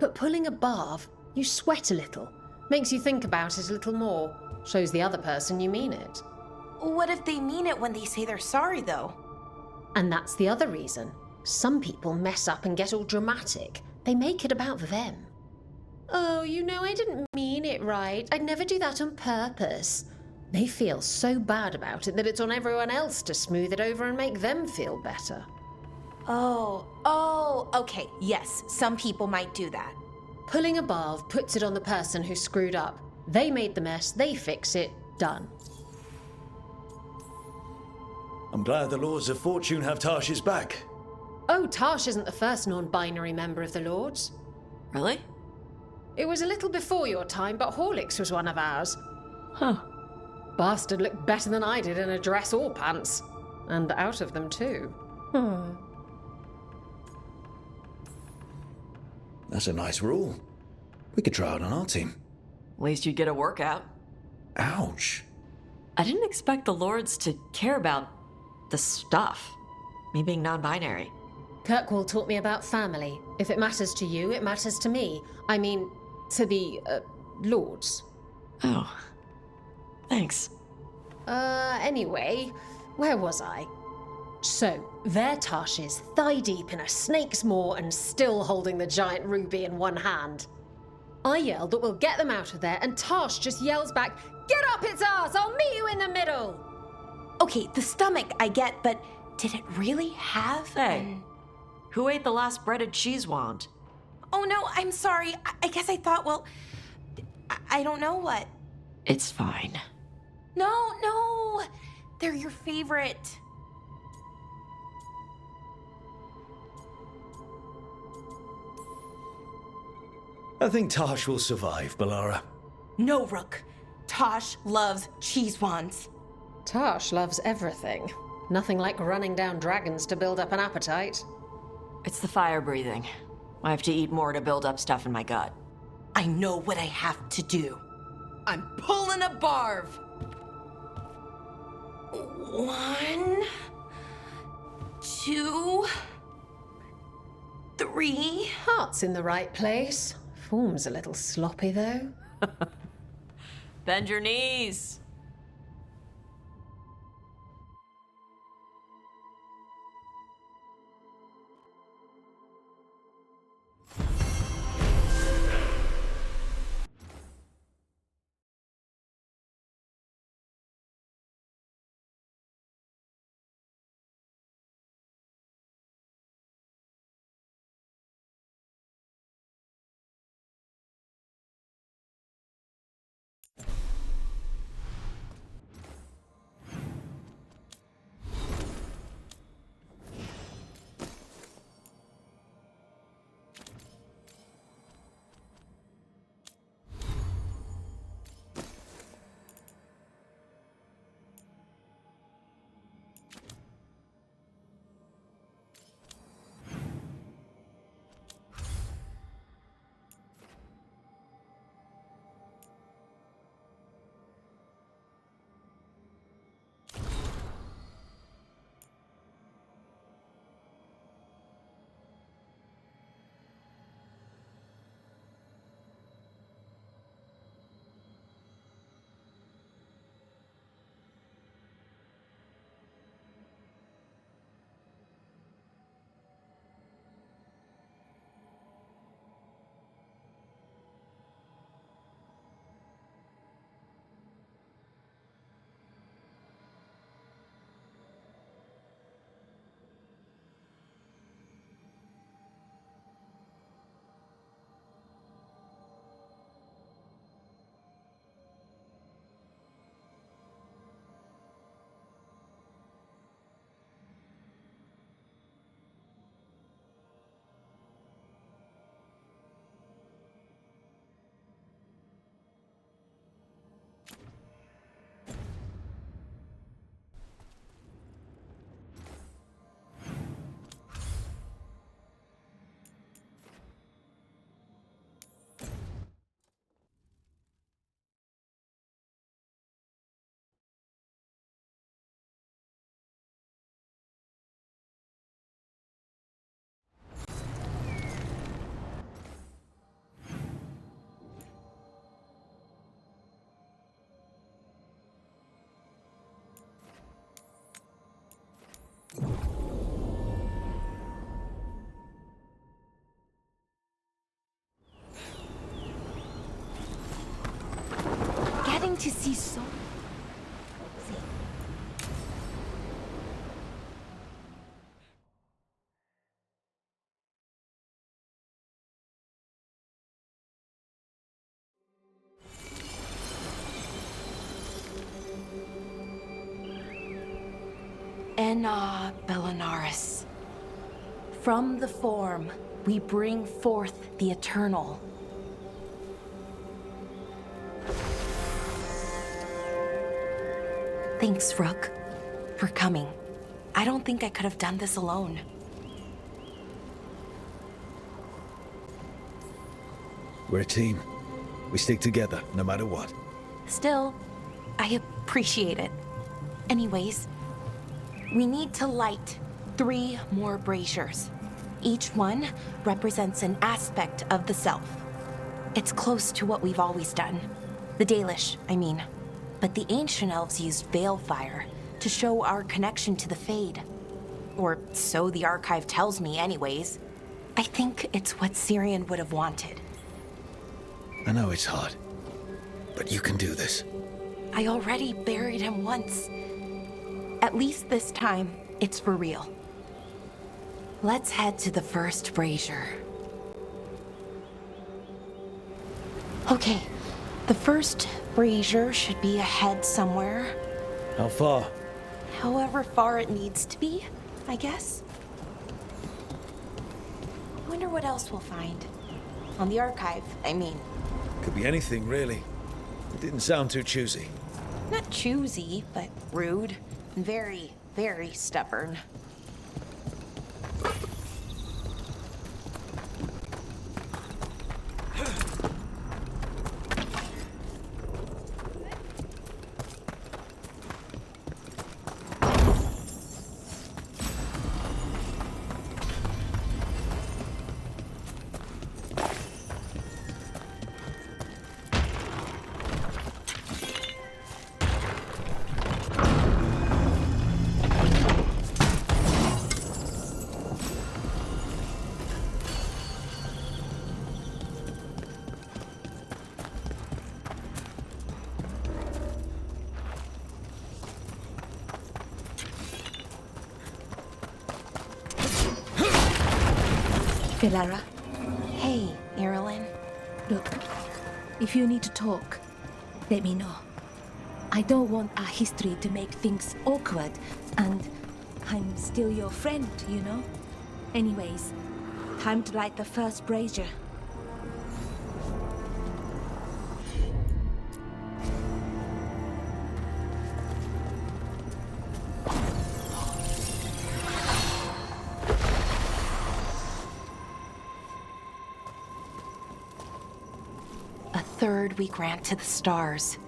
But pulling a barb, you sweat a little. Makes you think about it a little more. Shows the other person you mean it. What if they mean it when they say they're sorry, though? And that's the other reason. Some people mess up and get all dramatic. They make it about them. Oh, you know, I didn't mean it right. I'd never do that on purpose. They feel so bad about it that it's on everyone else to smooth it over and make them feel better. Oh, okay, yes, some people might do that. Pulling a barb puts it on the person who screwed up. They made the mess, they fix it, done. I'm glad the Lords of Fortune have Tarsh's back. Oh, Tarsh isn't the first non-binary member of the Lords. Really? It was a little before your time, but Horlicks was one of ours. Huh. Bastard looked better than I did in a dress or pants. And out of them, too. That's a nice rule. We could try it on our team. At least you'd get a workout. Ouch. I didn't expect the Lords to care about the stuff. Me being non-binary. Kirkwall taught me about family. If it matters to you, it matters to me. I mean, to the, Lords. Oh. Thanks. Anyway, where was I? So, there Tarsh is, thigh-deep in a snake's maw and still holding the giant ruby in one hand. I yelled that we'll get them out of there, and Tarsh just yells back, "Get up its ass! I'll meet you in the middle!" Okay, the stomach I get, but did it really have Who ate the last breaded cheese wand? Oh no, I'm sorry. I guess I thought, well, I don't know what. It's fine. No, they're your favorite. I think Tarsh will survive, Balara. No, Rook. Tosh loves cheese wands. Tarsh loves everything. Nothing like running down dragons to build up an appetite. It's the fire breathing. I have to eat more to build up stuff in my gut. I know what I have to do. I'm pulling a barb. 1, 2, 3. Heart's in the right place. Form's a little sloppy, though. Bend your knees. going to see so... Enna Bellinaris. From the form, we bring forth the eternal. Thanks, Rook, for coming. I don't think I could have done this alone. We're a team. We stick together, no matter what. Still, I appreciate it. Anyways, we need to light 3 more braziers. Each one represents an aspect of the self. It's close to what we've always done. The Dalish, I mean. But the ancient elves used veil fire to show our connection to the Fade. Or so the archive tells me anyways. I think it's what Syrian would have wanted. I know it's hard, but you can do this. I already buried him once. At least this time, it's for real. Let's head to the first brazier. Okay, the first brazier should be ahead somewhere. How far? However far it needs to be, I guess. I wonder what else we'll find. On the archive, I mean. Could be anything, really. It didn't sound too choosy. Not choosy, but rude. And very, very stubborn. Elara. Hey, Irilyn. Look, if you need to talk, let me know. I don't want our history to make things awkward, and I'm still your friend, you know? Anyways, time to light the first brazier. Third we grant to the stars,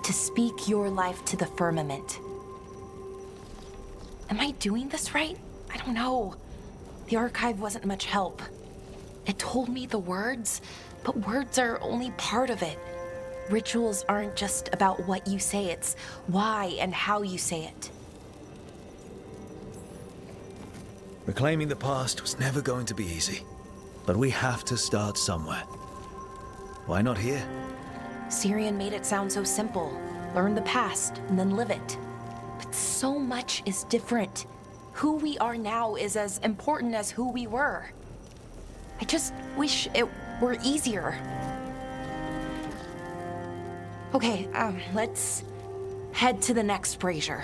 to speak your life to the firmament. Am I doing this right? I don't know. The archive wasn't much help. It told me the words, but words are only part of it. Rituals aren't just about what you say, it's why and how you say it. Reclaiming the past was never going to be easy, but we have to start somewhere. Why not here? Syrian made it sound so simple. Learn the past and then live it. But so much is different. Who we are now is as important as who we were. I just wish it were easier. Okay, let's head to the next brazier.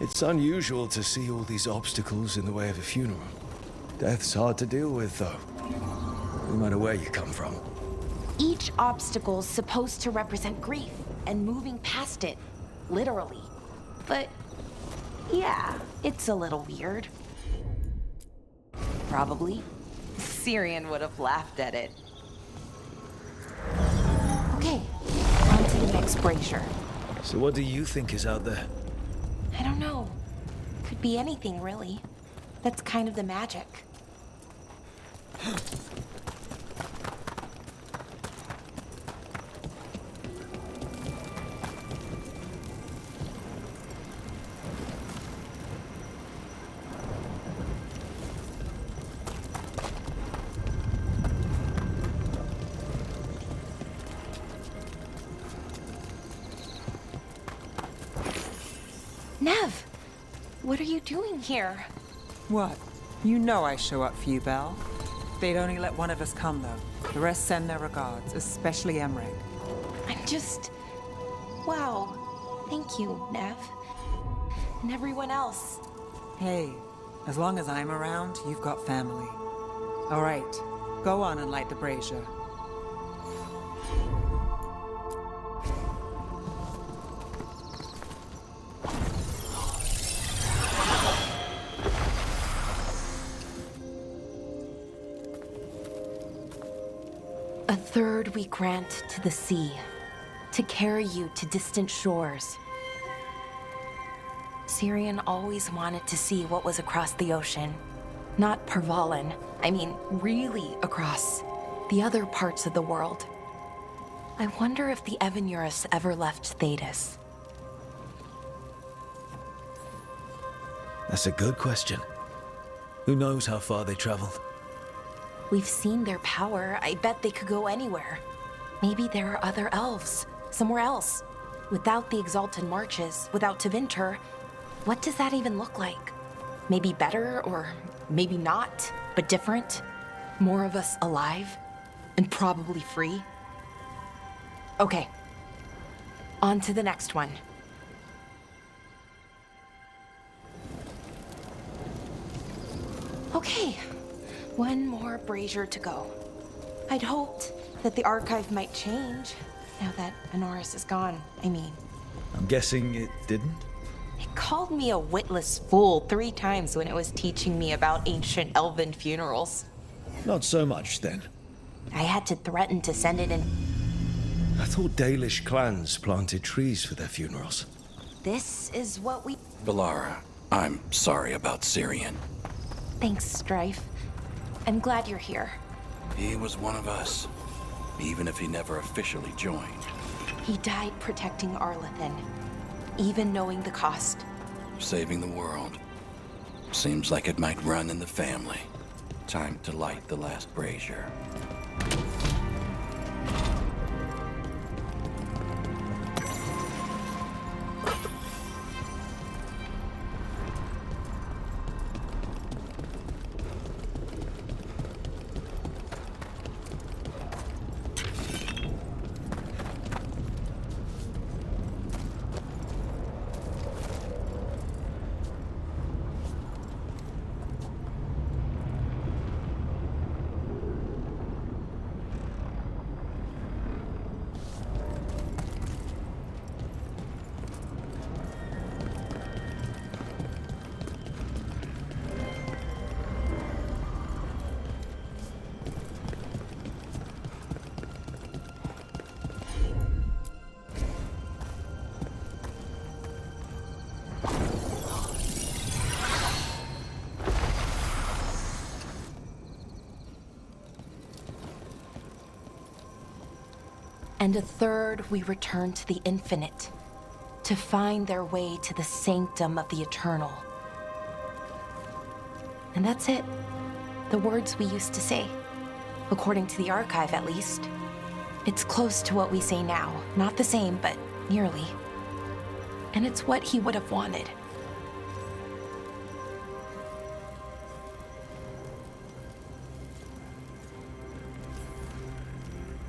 It's unusual to see all these obstacles in the way of a funeral. Death's hard to deal with, though, no matter where you come from. Each obstacle's supposed to represent grief and moving past it, literally. But yeah, it's a little weird. Probably. Syrian would have laughed at it. Okay, on to the next brazier. So what do you think is out there? I don't know. Could be anything, really. That's kind of the magic. What are you doing here? What? You know I show up for you, Belle. They'd only let one of us come, though. The rest send their regards, especially Emmerich. I'm just... Wow. Thank you, Nev. And everyone else. Hey, as long as I'm around, you've got family. All right, go on and light the brazier. A third we grant to the sea, to carry you to distant shores. Syrian always wanted to see what was across the ocean. Not Pervalen, I mean really across. The other parts of the world. I wonder if the Evanurus ever left Thedas. That's a good question. Who knows how far they traveled? We've seen their power. I bet they could go anywhere. Maybe there are other elves, somewhere else. Without the Exalted Marches, without Tevinter, what does that even look like? Maybe better, or maybe not, but different? More of us alive? And probably free? Okay. On to the next one. Okay. One more brazier to go. I'd hoped that the archive might change, now that Honoris is gone, I mean. I'm guessing it didn't? It called me a witless fool 3 times when it was teaching me about ancient elven funerals. Not so much, then. I had to threaten to send it in. I thought Dalish clans planted trees for their funerals. This is what we... Valara, I'm sorry about Syrian. Thanks, Strife. I'm glad you're here. He was one of us, even if he never officially joined. He died protecting Arlathan, even knowing the cost. Saving the world. Seems like it might run in the family. Time to light the last brazier. And a third we return to the infinite, to find their way to the sanctum of the eternal. And that's it. The words we used to say. According to the archive, at least. It's close to what we say now. Not the same, but nearly. And it's what he would have wanted.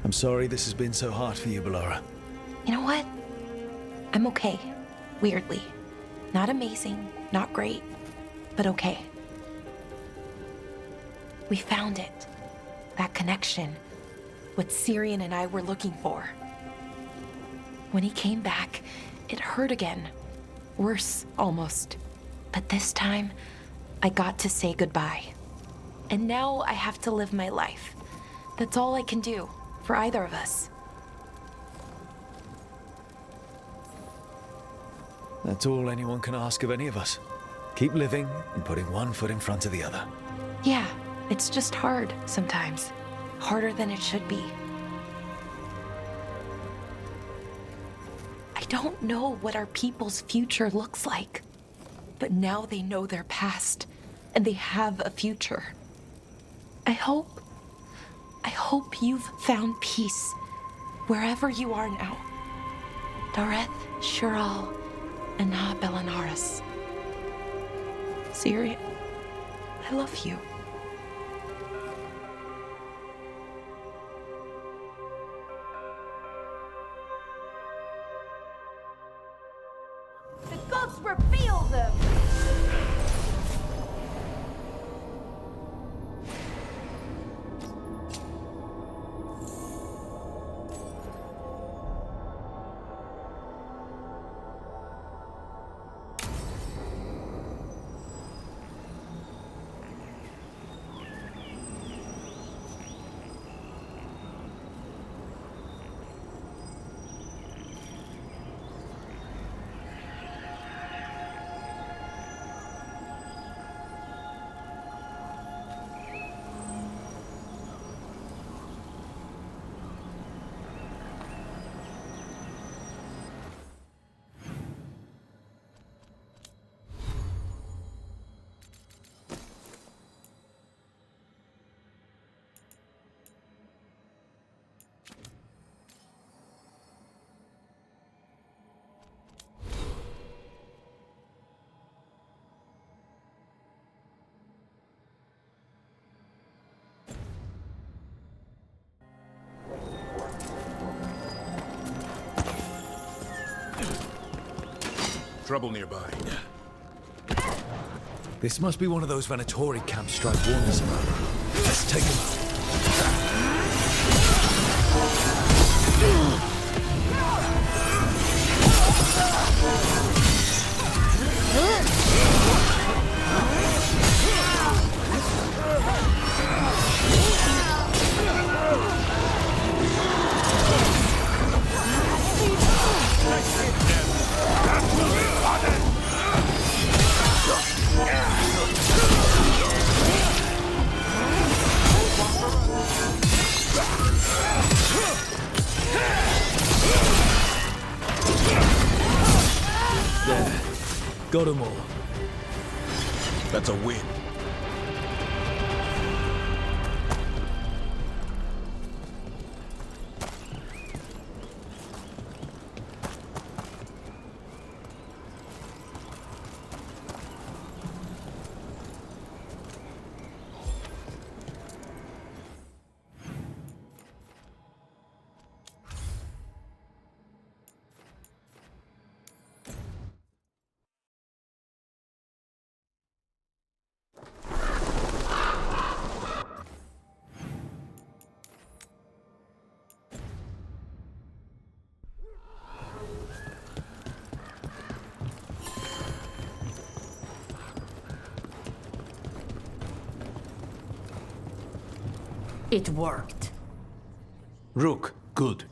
I'm sorry this has been so hard for you, Valara. You know what? I'm okay. Weirdly. Not amazing, not great, but okay. We found it. That connection. What Syrian and I were looking for. When he came back, it hurt again. Worse, almost. But this time, I got to say goodbye. And now I have to live my life. That's all I can do. For either of us. That's all anyone can ask of any of us. Keep living and putting one foot in front of the other. Yeah, it's just hard sometimes. Harder than it should be. I don't know what our people's future looks like. But now they know their past, and they have a future. I hope you've found peace, wherever you are now. Dareth, Shural, and Na Belanaris. Siri, I love you. The gods reveal them! Trouble nearby. This must be one of those Venatori camps Strike warned us about. Let's take him out. There. Got 'em all. That's a win. It worked. Rook, good.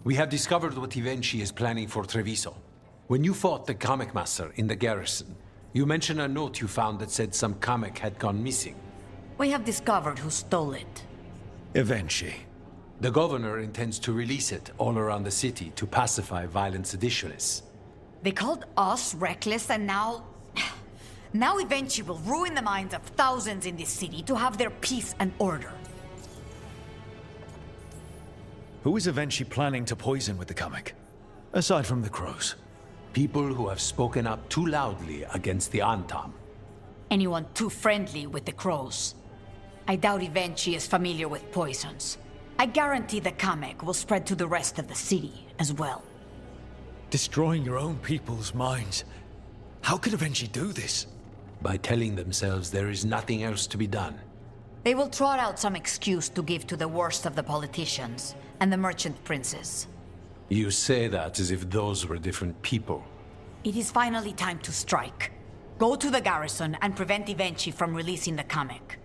We have discovered what Ivenchi is planning for Treviso. When you fought the Kamek Master in the garrison, you mentioned a note you found that said some Kamek had gone missing. We have discovered who stole it. Ivenchi. The governor intends to release it all around the city to pacify violent seditionists. They called us reckless, and now... Now Ivenchi will ruin the minds of thousands in this city to have their peace and order. Who is Ivenchi planning to poison with the Kamek? Aside from the crows. People who have spoken up too loudly against the Antam. Anyone too friendly with the crows. I doubt Ivenchi is familiar with poisons. I guarantee the Kamek will spread to the rest of the city as well. Destroying your own people's minds. How could Ivenchi do this? By telling themselves there is nothing else to be done. They will trot out some excuse to give to the worst of the politicians and the merchant princes. You say that as if those were different people. It is finally time to strike. Go to the garrison and prevent Ivenchi from releasing the Kamek.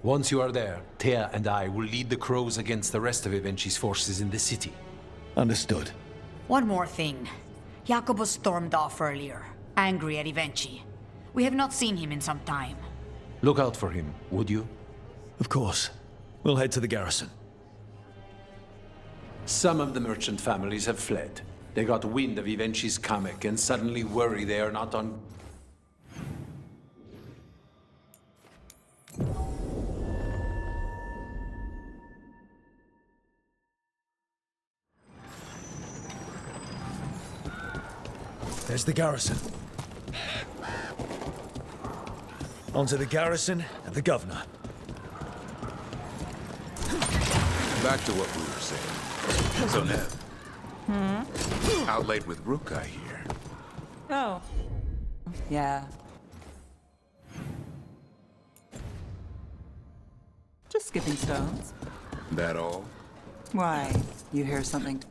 Once you are there, Thea and I will lead the crows against the rest of Ivenchi's forces in the city. Understood. One more thing. Jacobus stormed off earlier, angry at Ivenchi. We have not seen him in some time. Look out for him, would you? Of course. We'll head to the garrison. Some of the merchant families have fled. They got wind of Ivenchi's Kamek and suddenly worry they are not on... There's the garrison. Onto the garrison and the governor. Back to what we were saying. So, Nev. Out late with Rook, I hear. Oh. Yeah. Just skipping stones. That all? Why? You hear something?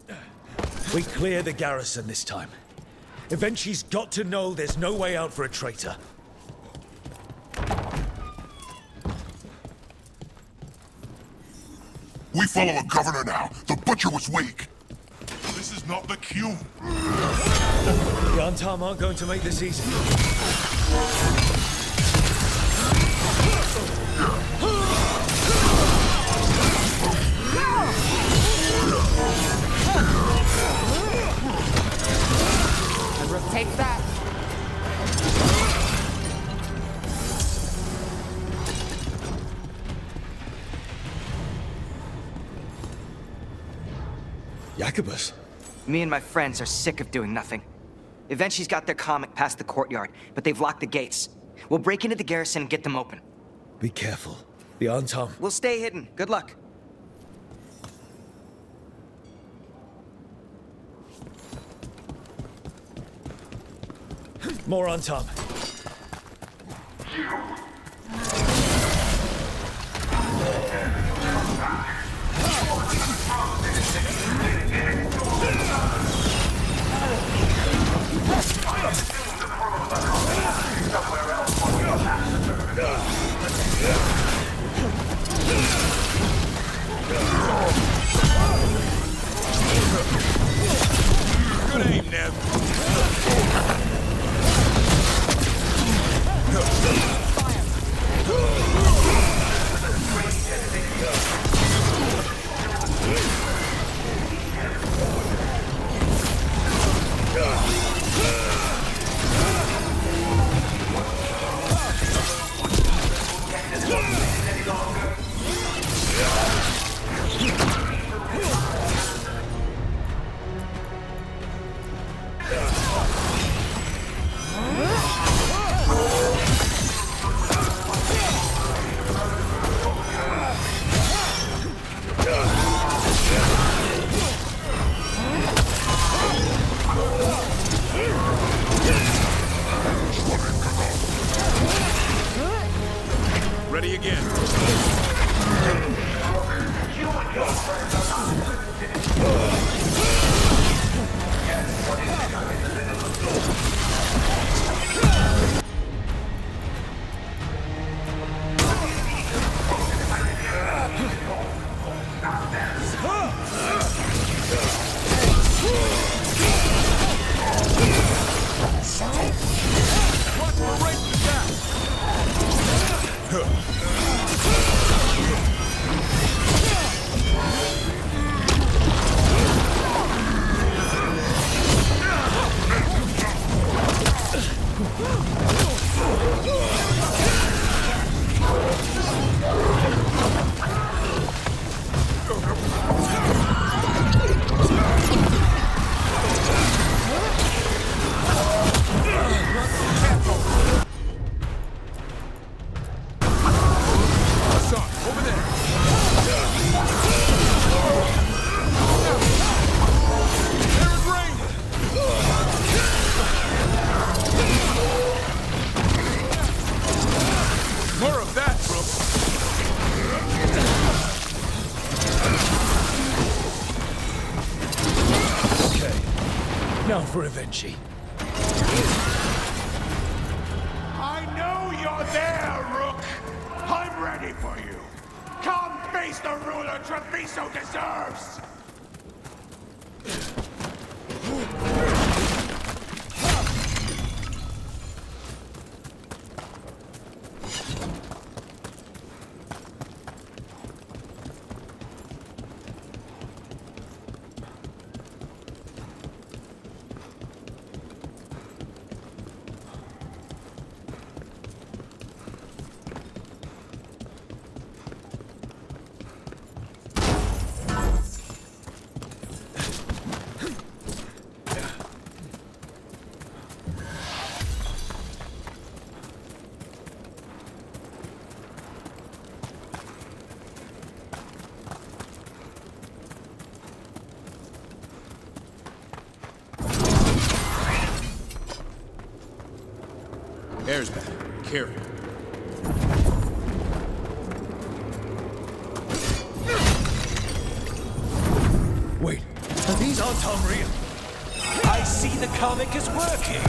We clear the garrison this time. Eventually's got to know there's no way out for a traitor. We follow a governor now. The butcher was weak. This is not the cue. The Antam aren't going to make this easy. And Rook takes that. Jacobus. Me and my friends are sick of doing nothing. Eventually's got their comic past the courtyard, but they've locked the gates. We'll break into the garrison and get them open. Be careful. The Antam. We'll stay hidden. Good luck. More Antam. Good aim, Nev. Ready again. More of that, Brooke. Okay. Now for Evenchi. I know you're there, Rook. I'm ready for you. Come face the ruler Treviso deserves. Bear's back. Careful. Wait, these aren't unreal. I see the comic is working.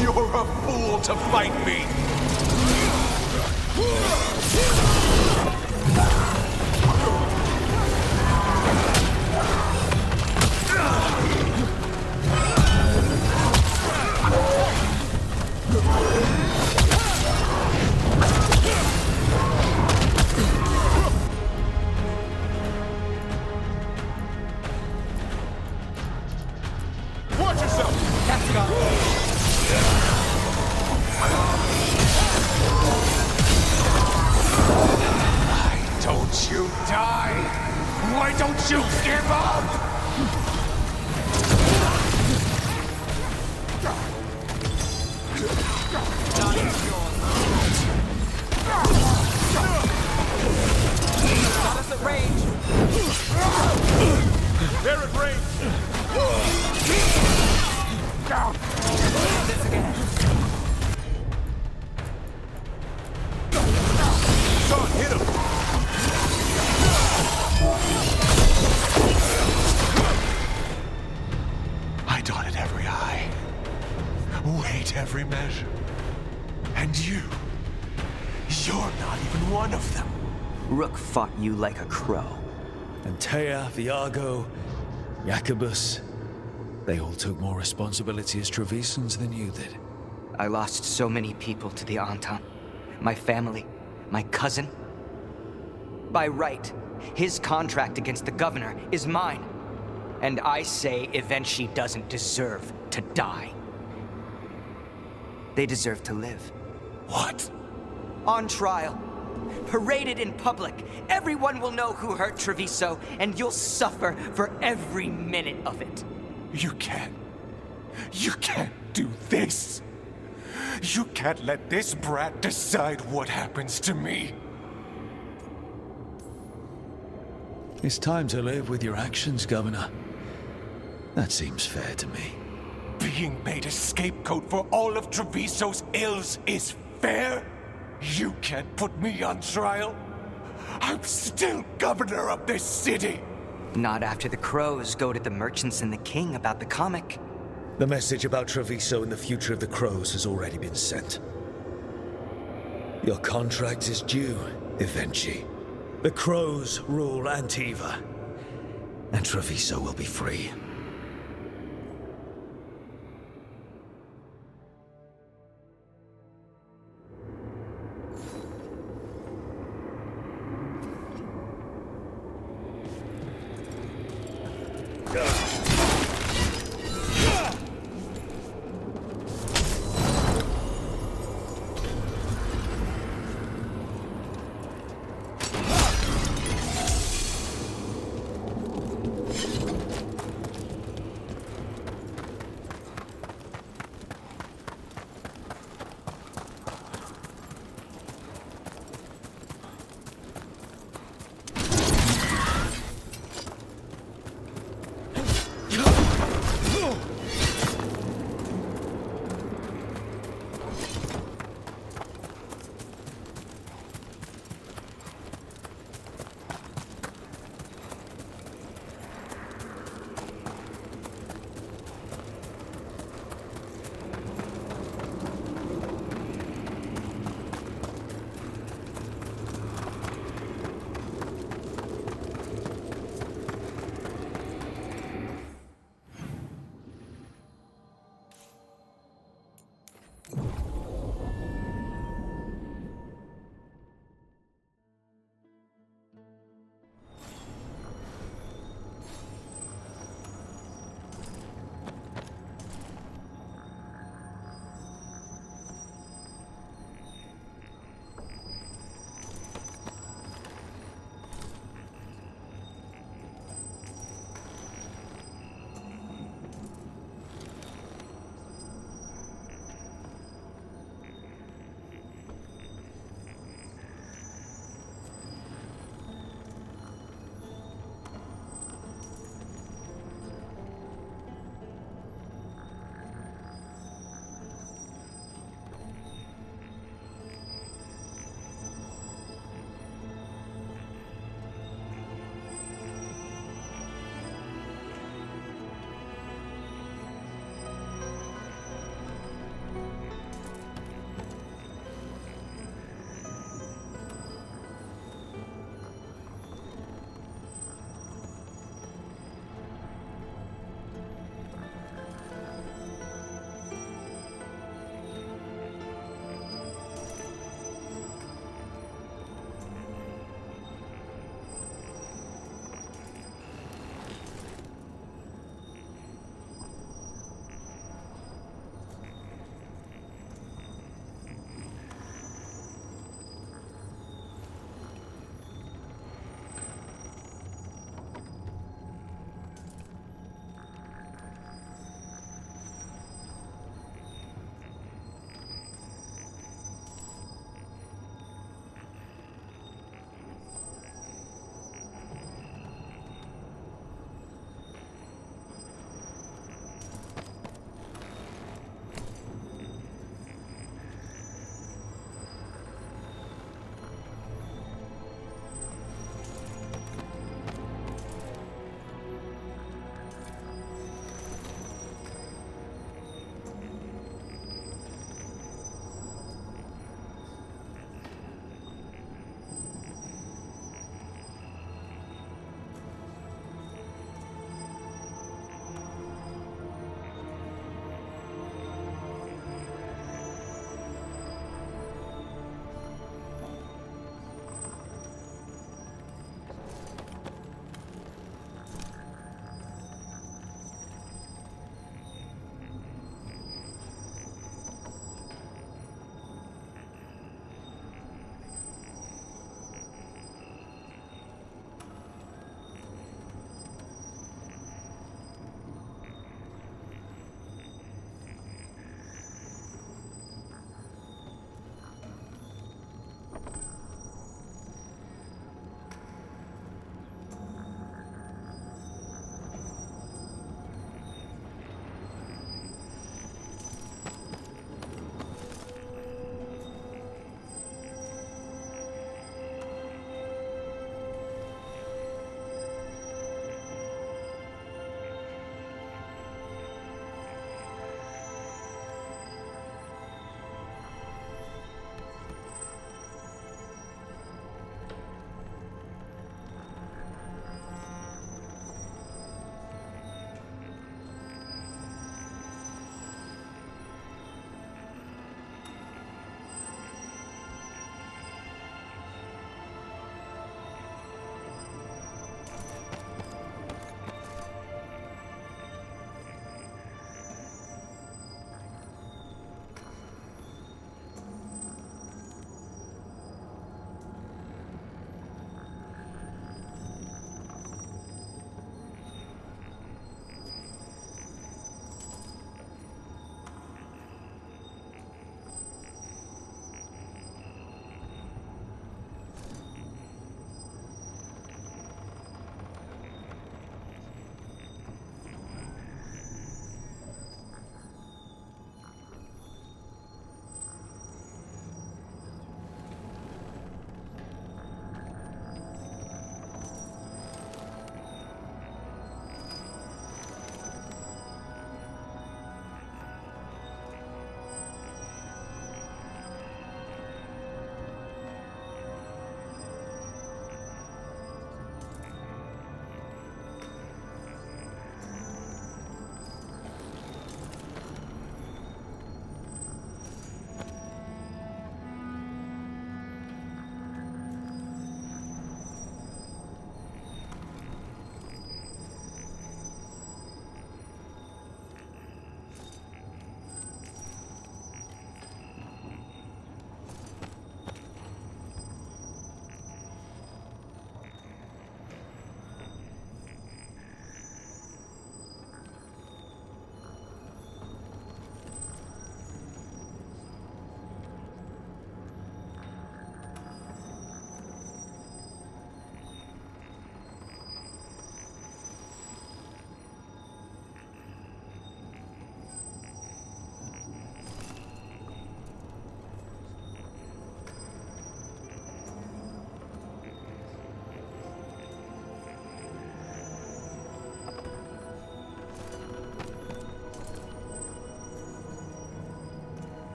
You're a fool to fight me! Watch yourself! Why don't you die? Why don't you give up? Got us at range. They're at range! This again. Sean, hit him! I dotted every I, weighed every measure. And you're not even one of them. Rook fought you like a crow. Antea, Viago, Jacobus, they all took more responsibility as Trevisans than you did. I lost so many people to the Anton. My family, my cousin. By right, his contract against the governor is mine. And I say Evenshi doesn't deserve to die. They deserve to live. What? On trial. Paraded in public. Everyone will know who hurt Treviso, and you'll suffer for every minute of it. You can't do this. You can't let this brat decide what happens to me. It's time to live with your actions, Governor. That seems fair to me. Being made a scapegoat for all of Treviso's ills is fair? You can't put me on trial? I'm still governor of this city! Not after the crows goaded the merchants and the king about the comic. The message about Treviso and the future of the crows has already been sent. Your contract is due, Evenshi. The crows rule Antiva, and Treviso will be free.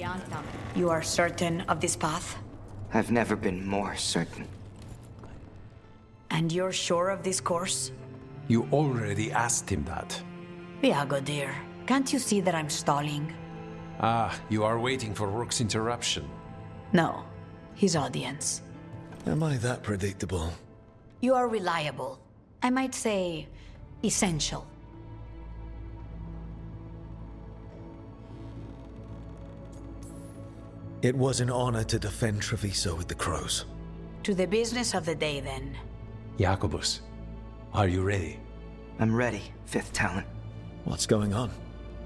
the Antam. You are certain of this path? I've never been more certain. And you're sure of this course? You already asked him that. Viago, dear. Can't you see that I'm stalling? Ah, you are waiting for Rook's interruption. No, his audience. Am I that predictable? You are reliable. I might say, essential. It was an honor to defend Treviso with the crows. To the business of the day, then. Jacobus, are you ready? I'm ready, Fifth Talon. What's going on?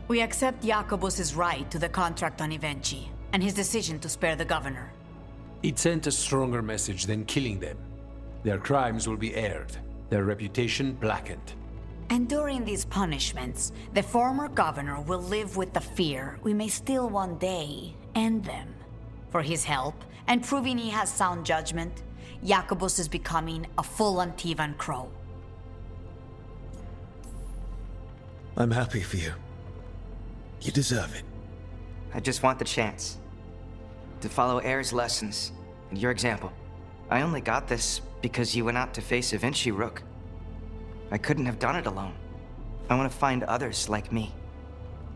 We accept Jacobus's right to the contract on Ivenchi, and his decision to spare the governor. It sent a stronger message than killing them. Their crimes will be aired, their reputation blackened. And during these punishments, the former governor will live with the fear we may still one day end them. For his help, and proving he has sound judgment, Jacobus is becoming a full Antivan Crow. I'm happy for you. You deserve it. I just want the chance to follow Air's lessons and your example. I only got this because you went out to face Ivenchi, Rook. I couldn't have done it alone. I want to find others like me.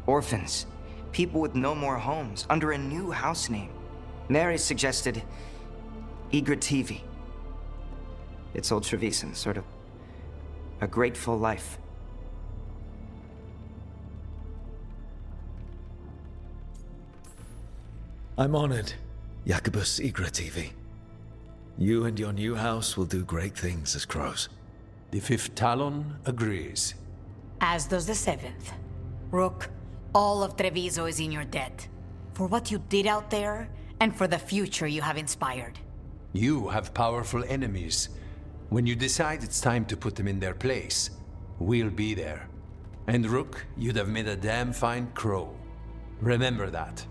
Orphans, people with no more homes, under a new house name. Mary suggested Igrativi. It's old Trevisan, sort of a grateful life. I'm honored, Jacobus Igrativi. You and your new house will do great things as crows. The Fifth Talon agrees. As does the Seventh. Rook, all of Treviso is in your debt. For what you did out there, and for the future you have inspired. You have powerful enemies. When you decide it's time to put them in their place, we'll be there. And Rook, you'd have made a damn fine crow. Remember that.